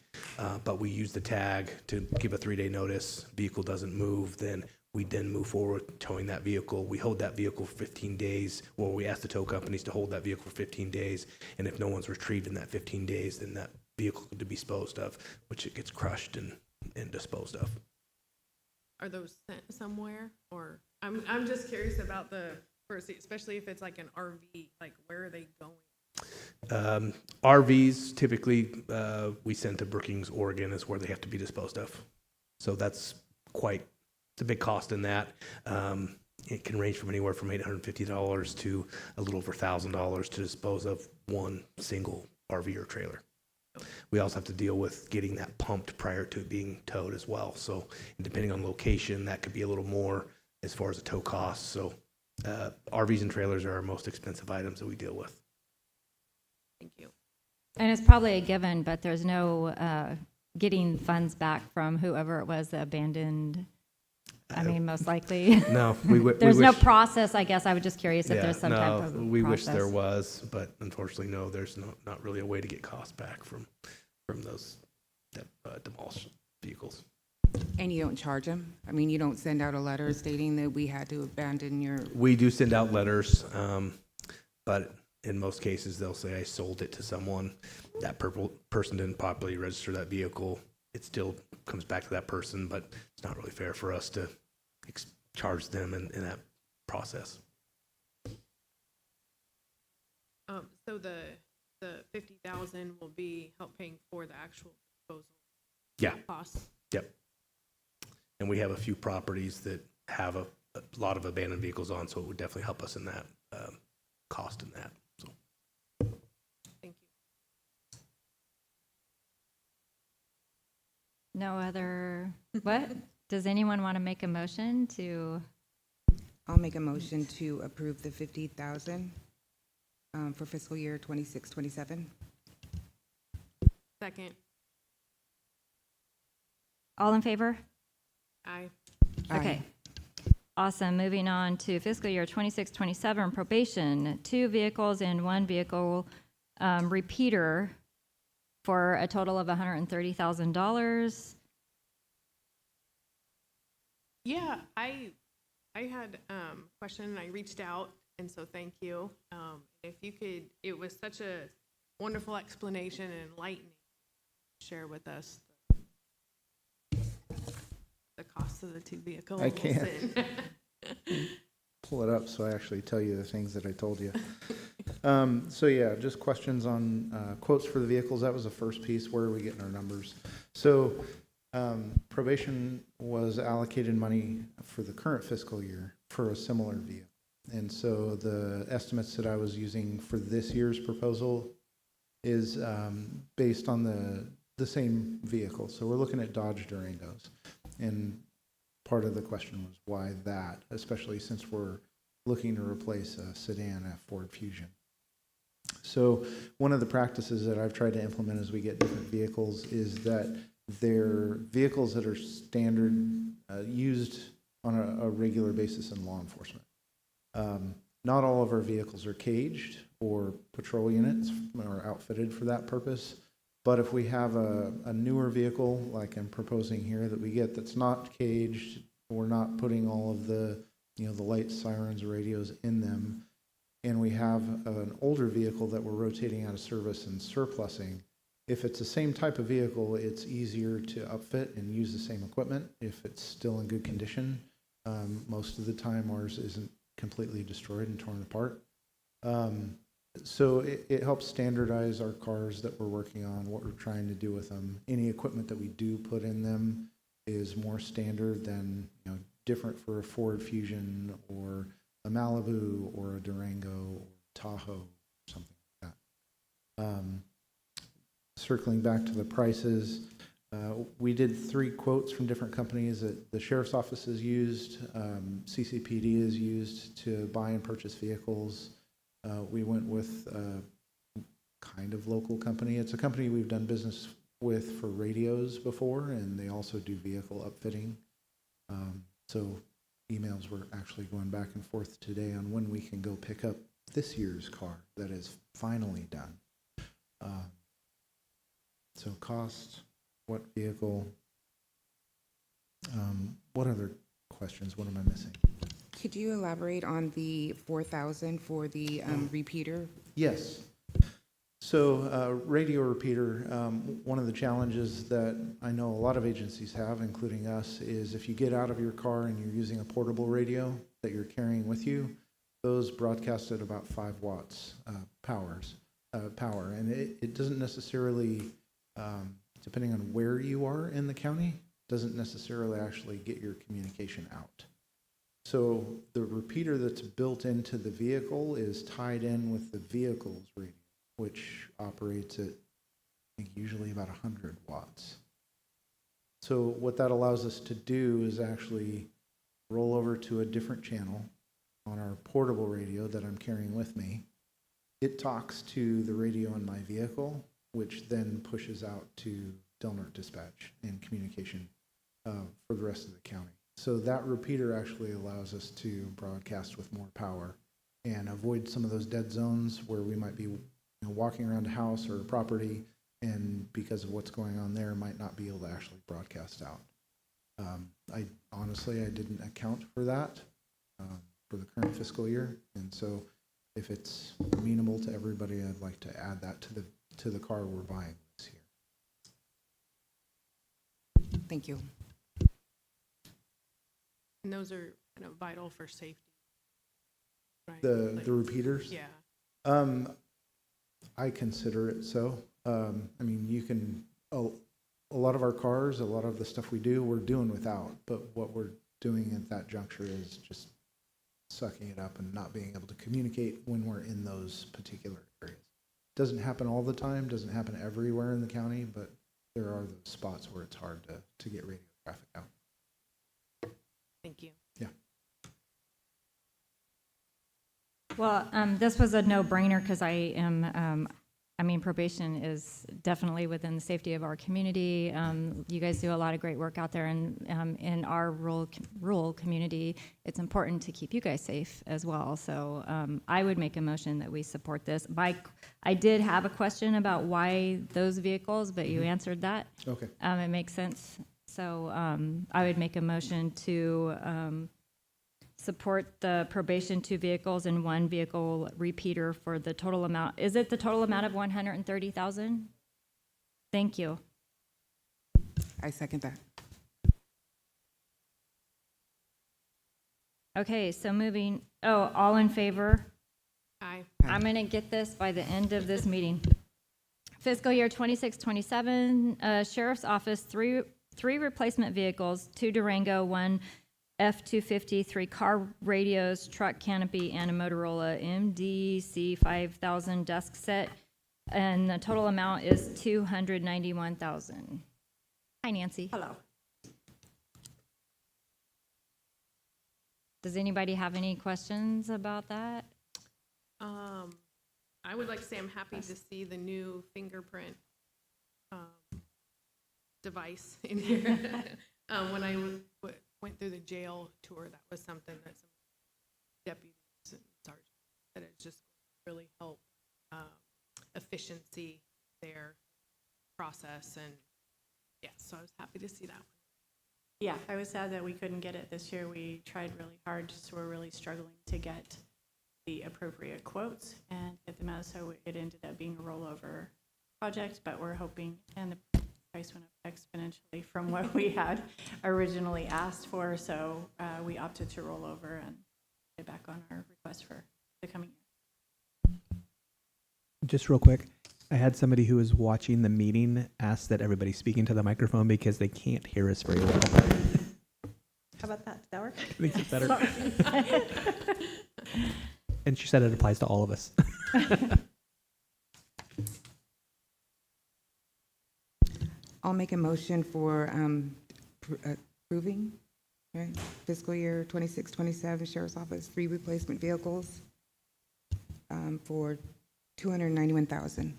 S8: But we use the tag to give a 3-day notice. Vehicle doesn't move, then we then move forward towing that vehicle. We hold that vehicle for 15 days, or we ask the tow companies to hold that vehicle for 15 days. And if no one's retrieved in that 15 days, then that vehicle to be disposed of, which it gets crushed and disposed of.
S5: Are those sent somewhere? Or I'm just curious about especially if it's like an RV, like where are they going?
S8: RVs typically we send to Brookings, Oregon, is where they have to be disposed of. So it's a big cost in that. It can range from anywhere from $850 to a little over $1,000 to dispose of one single RV or trailer. We also have to deal with getting that pumped prior to it being towed as well. So depending on location, that could be a little more as far as the tow costs. So RVs and trailers are our most expensive items that we deal with.
S5: Thank you.
S1: And it's probably a given, but there's no getting funds back from whoever it was that abandoned. I mean, most likely.
S8: No,
S1: There's no process, I guess. I was just curious if there's some type of process.
S8: We wish there was, but unfortunately, no, there's not really a way to get costs back from those demolished vehicles.
S3: And you don't charge them? I mean, you don't send out a letter stating that we had to abandon your...
S8: We do send out letters, but in most cases, they'll say, I sold it to someone. That person didn't properly register that vehicle. It still comes back to that person, but it's not really fair for us to charge them in that process.
S5: So the 50,000 will be helping for the actual disposal costs?
S8: Yep. And we have a few properties that have a lot of abandoned vehicles on, so it would definitely help us in that cost in that. So.
S5: Thank you.
S1: No other, what? Does anyone want to make a motion to?
S3: I'll make a motion to approve the 50,000 for fiscal year 26-27.
S5: Second.
S1: All in favor?
S5: Aye.
S1: Okay. Awesome. Moving on to fiscal year 26-27 probation, 2 vehicles and 1 vehicle repeater for a total of $130,000.
S5: Yeah, I had a question and I reached out, and so thank you. If you could, it was such a wonderful explanation and enlightening. Share with us the cost of the 2 vehicles.
S9: I can't.
S5: and-
S9: Pull it up so I actually tell you the things that I told you. So yeah, just questions on quotes for the vehicles. That was the first piece. Where are we getting our numbers? So probation was allocated money for the current fiscal year for a similar vehicle. And so the estimates that I was using for this year's proposal is based on the same vehicle. So we're looking at Dodge Durangos. And part of the question was why that, especially since we're looking to replace a sedan, a Ford Fusion. So one of the practices that I've tried to implement as we get different vehicles is that they're vehicles that are standard used on a regular basis in law enforcement. Not all of our vehicles are caged or patrol units or outfitted for that purpose. But if we have a newer vehicle, like I'm proposing here, that we get that's not caged, we're not putting all of the, the lights, sirens, radios in them, and we have an older vehicle that we're rotating out of service and surplusing, if it's the same type of vehicle, it's easier to upfit and use the same equipment if it's still in good condition. Most of the time, ours isn't completely destroyed and torn apart. So it helps standardize our cars that we're working on, what we're trying to do with them. Any equipment that we do put in them is more standard than, different for a Ford Fusion or a Malibu or a Durango or Tahoe, something like that. Circling back to the prices, we did 3 quotes from different companies that the sheriff's office has used, CCPD has used to buy and purchase vehicles. We went with a kind of local company. It's a company we've done business with for radios before, and they also do vehicle upfitting. So emails were actually going back and forth today on when we can go pick up this year's car that is finally done. So cost, what vehicle, what other questions? What am I missing?
S3: Could you elaborate on the 4,000 for the repeater?
S9: Yes. So radio repeater, one of the challenges that I know a lot of agencies have, including us, is if you get out of your car and you're using a portable radio that you're carrying with you, those broadcast at about 5 watts power. And it doesn't necessarily, depending on where you are in the county, doesn't necessarily actually get your communication out. So the repeater that's built into the vehicle is tied in with the vehicle's radio, which operates at, I think, usually about 100 watts. So what that allows us to do is actually roll over to a different channel on our portable radio that I'm carrying with me. It talks to the radio in my vehicle, which then pushes out to Delnert Dispatch and communication for the rest of the county. So that repeater actually allows us to broadcast with more power and avoid some of those dead zones where we might be walking around a house or a property, and because of what's going on there, might not be able to actually broadcast out. I didn't account for that for the current fiscal year, and so if it's amenable to everybody, I'd like to add that to the car we're buying this year.
S3: Thank you.
S5: And those are kind of vital for safety. Right?
S9: The repeaters?
S5: Yeah.
S9: I consider it so. You can, a lot of our cars, a lot of the stuff we do, we're doing without, but what we're doing at that juncture is just sucking it up and not being able to communicate when we're in those particular areas. Doesn't happen all the time, doesn't happen everywhere in the county, but there are those spots where it's hard to get radio traffic out.
S5: Thank you.
S9: Yeah.
S1: Well, this was a no-brainer because I am I mean, probation is definitely within the safety of our community. You guys do a lot of great work out there, and in our rural community, it's important to keep you guys safe as well. So I would make a motion that we support this. I did have a question about why those vehicles, but you answered that.
S9: Okay.
S1: It makes sense. So I would make a motion to support the probation 2 vehicles and 1 vehicle repeater for the total amount. Is it the total amount of 130,000? Thank you.
S3: I second that.
S1: Okay, so moving, all in favor?
S5: Aye.
S1: I'm going to get this by the end of this meeting. Fiscal year 26-27, Sheriff's Office, three replacement vehicles, 2 Durango, 1 F-250, 3 car radios, truck canopy, and a Motorola MDC 5000 desk set. And the total amount is $291,000. Hi, Nancy.
S10: Hello.
S1: Does anybody have any questions about that?
S5: I would like to say I'm happy to see the new fingerprint device in here. When I went through the jail tour, that was something that some deputies and sergeants said it just really helped efficiency their process, and yeah, so I was happy to see that one.
S10: Yeah, I was sad that we couldn't get it this year. We tried really hard, just we're really struggling to get the appropriate quotes and get them out, so it ended up being a rollover project, but we're hoping, and the price went up exponentially from what we had originally asked for, so we opted to roll over and get back on our request for the coming year.
S2: Just real quick, I had somebody who was watching the meeting ask that everybody speak into the microphone because they can't hear us very well.
S10: How about that? Did that work?
S2: Makes it better. And she said it applies to all of us.
S3: I'll make a motion for approving, right, fiscal year 26-27 Sheriff's Office, 3 replacement vehicles for $291,000.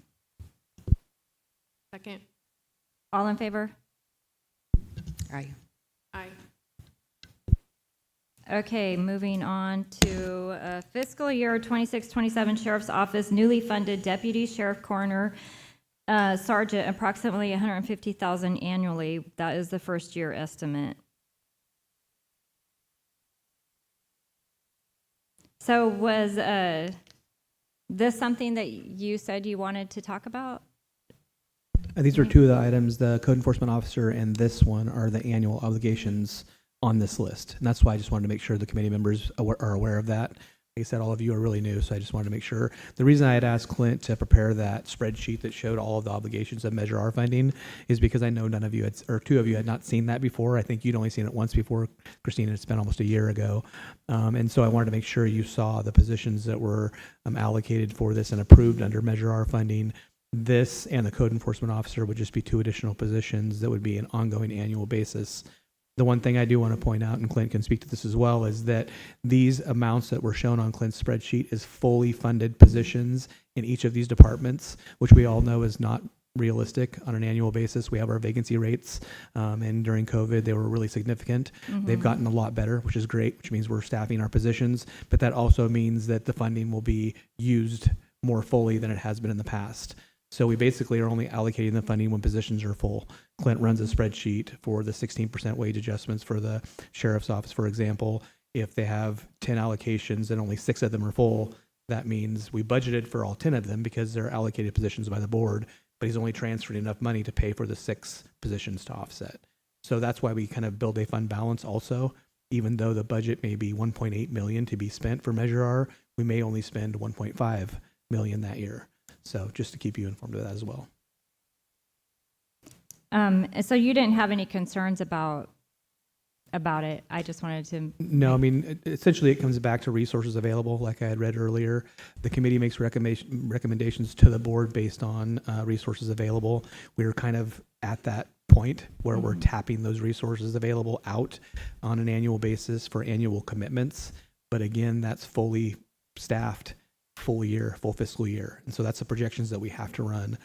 S5: Second.
S1: All in favor?
S3: Aye.
S5: Aye.
S1: Okay, moving on to fiscal year 26-27 Sheriff's Office, newly funded Deputy Sheriff Coroner Sergeant, approximately $150,000 annually. That is the first year estimate. So was this something that you said you wanted to talk about?
S2: These are 2 of the items. The code enforcement officer and this one are the annual obligations on this list. And that's why I just wanted to make sure the committee members are aware of that. Like I said, all of you are really new, so I just wanted to make sure. The reason I had asked Clint to prepare that spreadsheet that showed all of the obligations of Measure R funding is because I know none of you had, or 2 of you had not seen that before. I think you'd only seen it once before, Christina. It's been almost a year ago. And so I wanted to make sure you saw the positions that were allocated for this and approved under Measure R funding. This and the code enforcement officer would just be 2 additional positions that would be an ongoing annual basis. The one thing I do want to point out, and Clint can speak to this as well, is that these amounts that were shown on Clint's spreadsheet is fully funded positions in each of these departments, which we all know is not realistic on an annual basis. We have our vacancy rates, and during COVID, they were really significant. Mm-hmm. They've gotten a lot better, which is great, which means we're staffing our positions, but that also means that the funding will be used more fully than it has been in the past. So we basically are only allocating the funding when positions are full. Clint runs a spreadsheet for the 16% wage adjustments for the sheriff's office, for example. If they have 10 allocations and only 6 of them are full, that means we budgeted for all 10 of them because they're allocated positions by the board, but he's only transferred enough money to pay for the 6 positions to offset. So that's why we kind of build a fund balance also. Even though the budget may be $1.8 million to be spent for Measure R, we may only spend $1.5 million that year. So just to keep you informed of that as well.
S1: So you didn't have any concerns about it? I just wanted to...
S2: No, I mean, essentially it comes back to resources available, like I had read earlier. The committee makes recommendations to the board based on resources available. We're kind of at that point where we're tapping those resources available out on an annual basis for annual commitments. But again, that's fully staffed full year, full fiscal year. And so that's the projections that we have to run.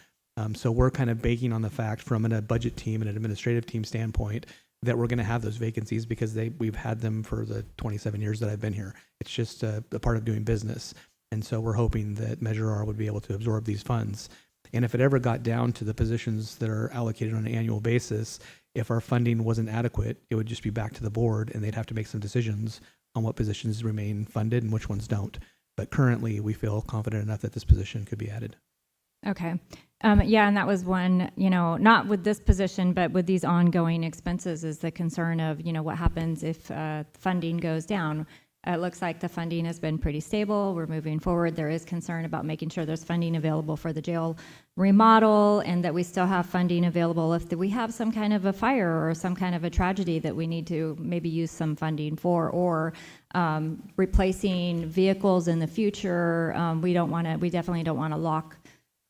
S2: So we're kind of banking on the fact from a budget team and an administrative team standpoint that we're going to have those vacancies because we've had them for the 27 years that I've been here. It's just a part of doing business. And so we're hoping that Measure R would be able to absorb these funds. And if it ever got down to the positions that are allocated on an annual basis, if our funding wasn't adequate, it would just be back to the board and they'd have to make some decisions on what positions remain funded and which ones don't. But currently, we feel confident enough that this position could be added.
S1: Okay. Yeah, and that was one, not with this position, but with these ongoing expenses is the concern of, what happens if funding goes down. It looks like the funding has been pretty stable. We're moving forward. There is concern about making sure there's funding available for the jail remodel and that we still have funding available if we have some kind of a fire or some kind of a tragedy that we need to maybe use some funding for, or replacing vehicles in the future. We definitely don't want to lock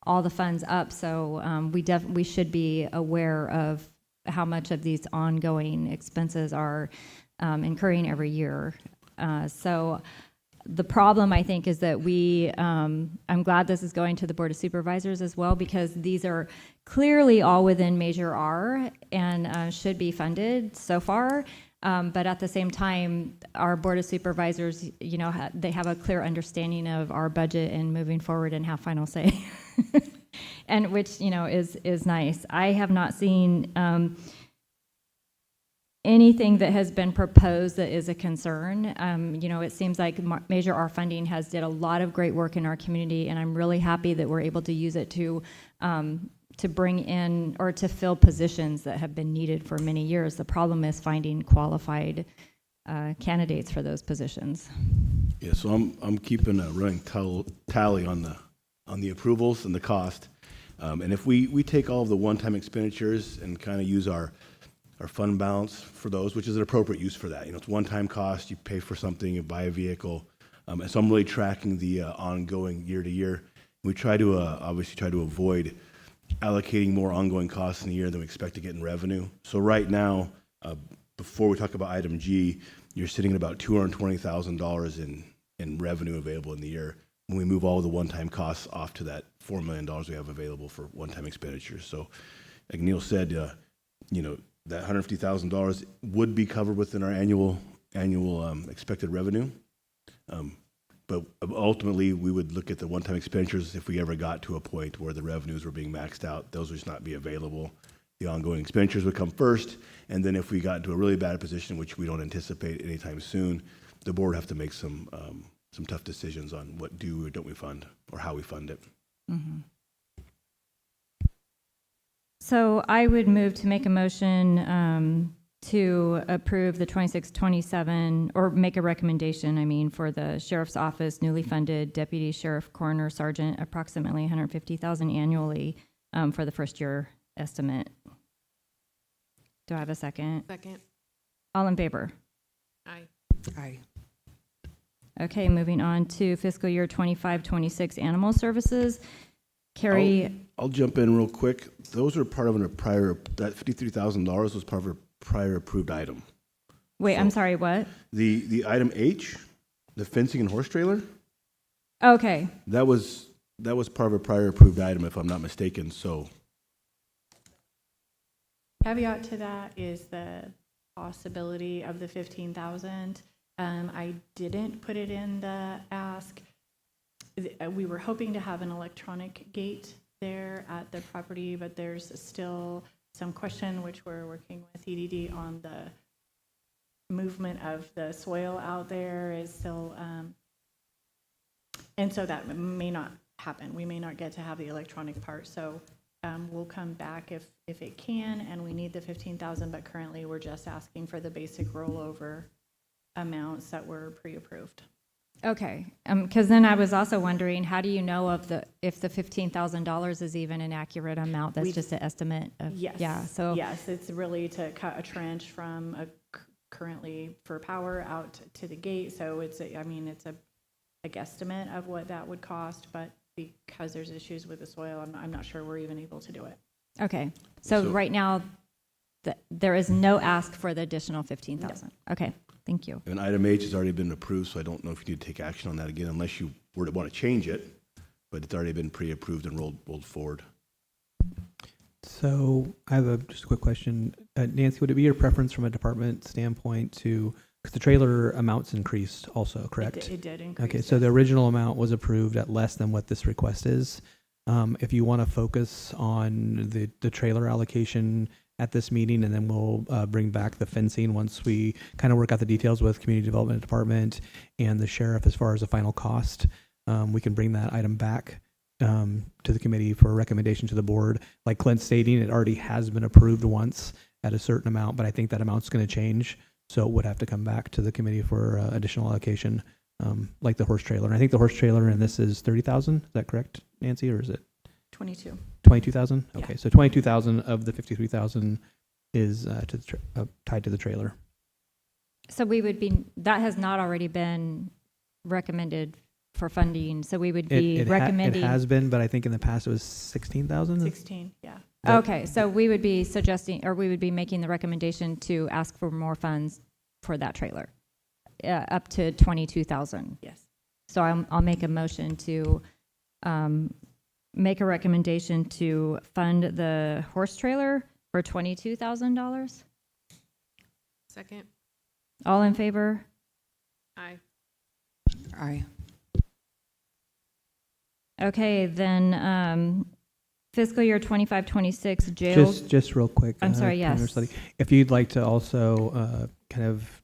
S1: all the funds up. So we should be aware of how much of these ongoing expenses are incurring every year. So the problem, I think, is that I'm glad this is going to the Board of Supervisors as well, because these are clearly all within Measure R and should be funded so far. But at the same time, our Board of Supervisors, they have a clear understanding of our budget and moving forward and have final say, and which, is nice. I have not seen anything that has been proposed that is a concern. It seems like Measure R funding has did a lot of great work in our community, and I'm really happy that we're able to use it to bring in or to fill positions that have been needed for many years. The problem is finding qualified candidates for those positions.
S4: Yeah, so I'm keeping a running tally on the approvals and the cost. And if we take all of the one-time expenditures and kind of use our fund balance for those, which is an appropriate use for that. It's one-time cost, you pay for something, you buy a vehicle. And so I'm really tracking the ongoing year to year. We try to obviously try to avoid allocating more ongoing costs in the year than we expect to get in revenue. So right now, before we talk about item G, you're sitting at about $220,000 in revenue available in the year when we move all the one-time costs off to that $4 million we have available for one-time expenditures. So like Neil said, that $150,000 would be covered within our annual expected revenue. But ultimately, we would look at the one-time expenditures if we ever got to a point where the revenues were being maxed out. Those would just not be available. The ongoing expenditures would come first, and then if we got into a really bad position, which we don't anticipate anytime soon, the board would have to make some tough decisions on what do or don't we fund or how we fund it.
S1: Mm-hmm. So I would move to make a motion to approve the 26-27, or make a recommendation, for the Sheriff's Office, newly funded Deputy Sheriff, Coroner, Sergeant, approximately $150,000 annually for the first year estimate. Do I have a second?
S5: Second.
S1: All in favor?
S5: Aye.
S3: Aye.
S1: Okay, moving on to fiscal year 25-26 Animal Services. Carrie.
S4: I'll jump in real quick. Those are part of that $53,000 was part of a prior approved item.
S1: Wait,
S4: So
S1: I'm sorry, what?
S4: The item H, the fencing and horse trailer,
S1: Okay,
S4: that was part of a prior approved item, if I'm not mistaken. So
S10: Caveat to that is the possibility of the 15,000. I didn't put it in the ask. We were hoping to have an electronic gate there at the property, but there's still some question, which we're working with EDD on. The movement of the soil out there is still, and so that may not happen. We may not get to have the electronic part. So we'll come back if it can, and we need the 15,000, but currently we're just asking for the basic rollover amounts that were pre-approved.
S1: okay. Because then I was also wondering, how do you know if the $15,000 is even an accurate amount? That's just an estimate of,
S10: Yes.
S1: yeah, so.
S10: Yes, it's really to cut a trench from currently for power out to the gate. So it's a guesstimate of what that would cost, but because there's issues with the soil, I'm not sure we're even able to do it.
S1: Okay, so right now, there is no ask for the additional 15,000. Okay, Thank you.
S4: And item H has already been approved, so I don't know if you need to take action on that again unless you were to want to change it, but it's already been pre-approved and rolled forward.
S2: So I have just a quick question. Nancy, would it be your preference from a department standpoint to, because the trailer amounts increased also, correct?
S10: It did increase.
S2: Okay, so the original amount was approved at less than what this request is. If you want to focus on the trailer allocation at this meeting, and then we'll bring back the fencing once we kind of work out the details with Community Development Department and the sheriff as far as the final cost. We can bring that item back to the committee for a recommendation to the board. Like Clint's stating, it already has been approved once at a certain amount, but I think that amount's going to change. So it would have to come back to the committee for additional allocation, like the horse trailer. And I think the horse trailer in this is 30,000. Is that correct, Nancy, or is it
S10: 22.
S2: 22,000?
S10: Yeah.
S2: Okay, so 22,000 of the 53,000 is tied to the trailer.
S1: So that has not already been recommended for funding, so we would be recommending.
S2: It has been, but I think in the past it was 16,000.
S10: 16, yeah.
S1: Okay, so we would be suggesting, or we would be making the recommendation to ask for more funds for that trailer, up to 22,000.
S10: Yes.
S1: So I'll make a motion to make a recommendation to fund the horse trailer for $22,000.
S5: Second.
S1: All in favor?
S5: Aye.
S3: Aye.
S1: Okay, then fiscal year 25-26 jail.
S2: Just real quick.
S1: I'm sorry,
S2: Commissioner
S1: yes.
S2: Slutty, if you'd like to also kind of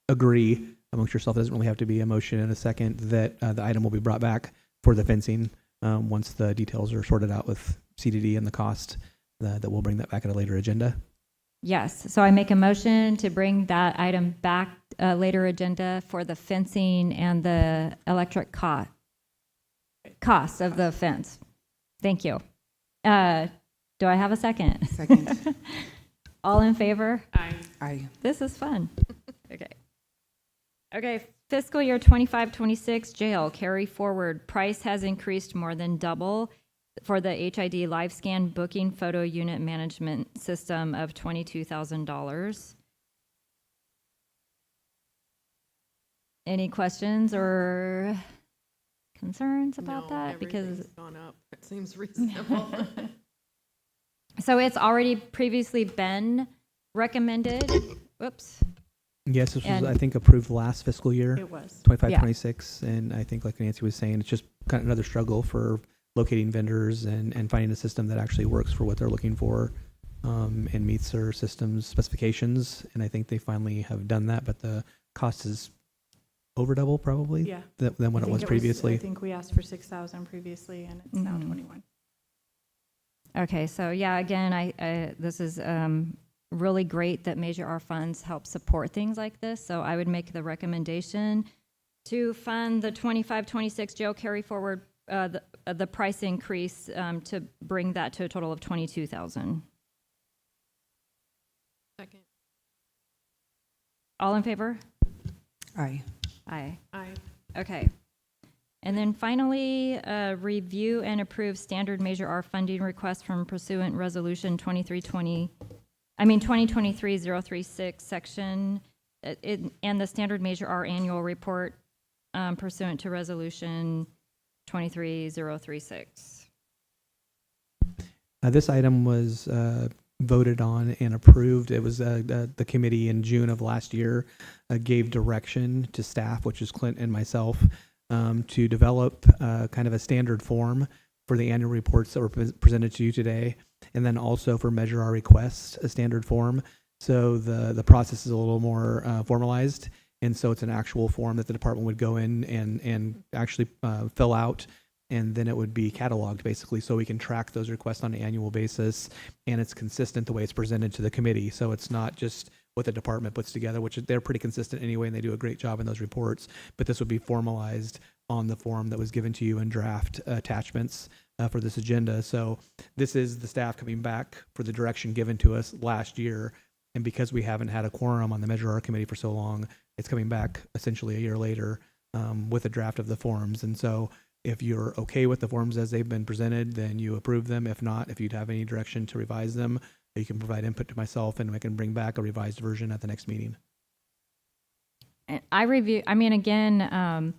S2: agree amongst yourself, it doesn't really have to be a motion in a second, that the item will be brought back for the fencing once the details are sorted out with CDD and the cost, that we'll bring that back at a later agenda.
S1: Yes, so I make a motion to bring that item back later agenda for the fencing and the electric cost of the fence. Thank you. Do I have a second?
S3: Second.
S1: All in favor?
S5: Aye.
S3: Aye.
S1: This is fun. Okay, fiscal year 25-26 jail carry forward. Price has increased more than double for the HID live scan booking photo unit management system of $22,000. Any questions or concerns about
S5: No,
S1: that? Because
S5: everything's gone up. It seems reasonable.
S1: so it's already previously been recommended. Whoops.
S2: Yes, this was,
S1: And-
S2: I think, approved last fiscal year,
S10: It was.
S2: 25,
S1: Yeah.
S2: 26. And I think, like Nancy was saying, it's just kind of another struggle for locating vendors and finding a system that actually works for what they're looking for and meets their system's specifications. And I think they finally have done that, but the cost is over double probably
S10: Yeah.
S2: than what
S10: I
S2: it
S10: think
S2: was previously.
S10: I think we asked for 6,000 previously, and it's now
S1: Mhm.
S10: 21.
S1: Okay, so yeah, again, this is really great that Measure R funds help support things like this. So I would make the recommendation to fund the 25-26 jail carry forward, the price increase to bring that to a total of 22,000.
S5: Second.
S1: All in favor?
S3: Aye.
S1: Aye.
S5: Aye.
S1: Okay. And then finally, review and approve standard Measure R funding request from pursuant Resolution 2023-036 section, and the standard Measure R annual report pursuant to Resolution 23036.
S2: This item was voted on and approved. It was the committee in June of last year gave direction to staff, which is Clint and myself, to develop kind of a standard form for the annual reports that were presented to you today, and then also for Measure R requests, a standard form. So the process is a little more formalized, and so it's an actual form that the department would go in and actually fill out, and then it would be cataloged basically, so we can track those requests on an annual basis, and it's consistent the way it's presented to the committee. So it's not just what the department puts together, which they're pretty consistent anyway, and they do a great job in those reports, but this would be formalized on the form that was given to you in draft attachments for this agenda. So this is the staff coming back for the direction given to us last year, and because we haven't had a quorum on the Measure R committee for so long, it's coming back essentially a year later with a draft of the forms. And so if you're okay with the forms as they've been presented, then you approve them. If not, if you'd have any direction to revise them, you can provide input to myself and I can bring back a revised version at the next meeting.
S1: I mean, again,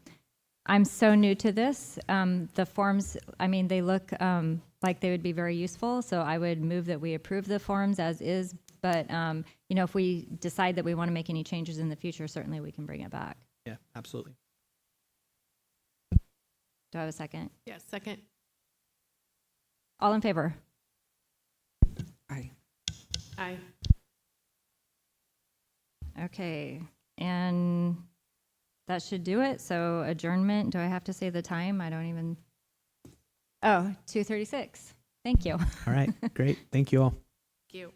S1: I'm so new to this. The forms, I mean, they look like they would be very useful, so I would move that we approve the forms as is. But, you know, if we decide that we want to make any changes in the future, certainly we can bring it back.
S2: Yeah, absolutely.
S1: Do I have a second?
S5: Yeah, second.
S1: All in favor?
S3: Aye.
S5: Aye.
S1: Okay, and that should do it. So adjournment, do I have to say the time? I don't even, oh, 2:36. Thank you.
S2: All right, great. Thank you all.
S5: Thank you.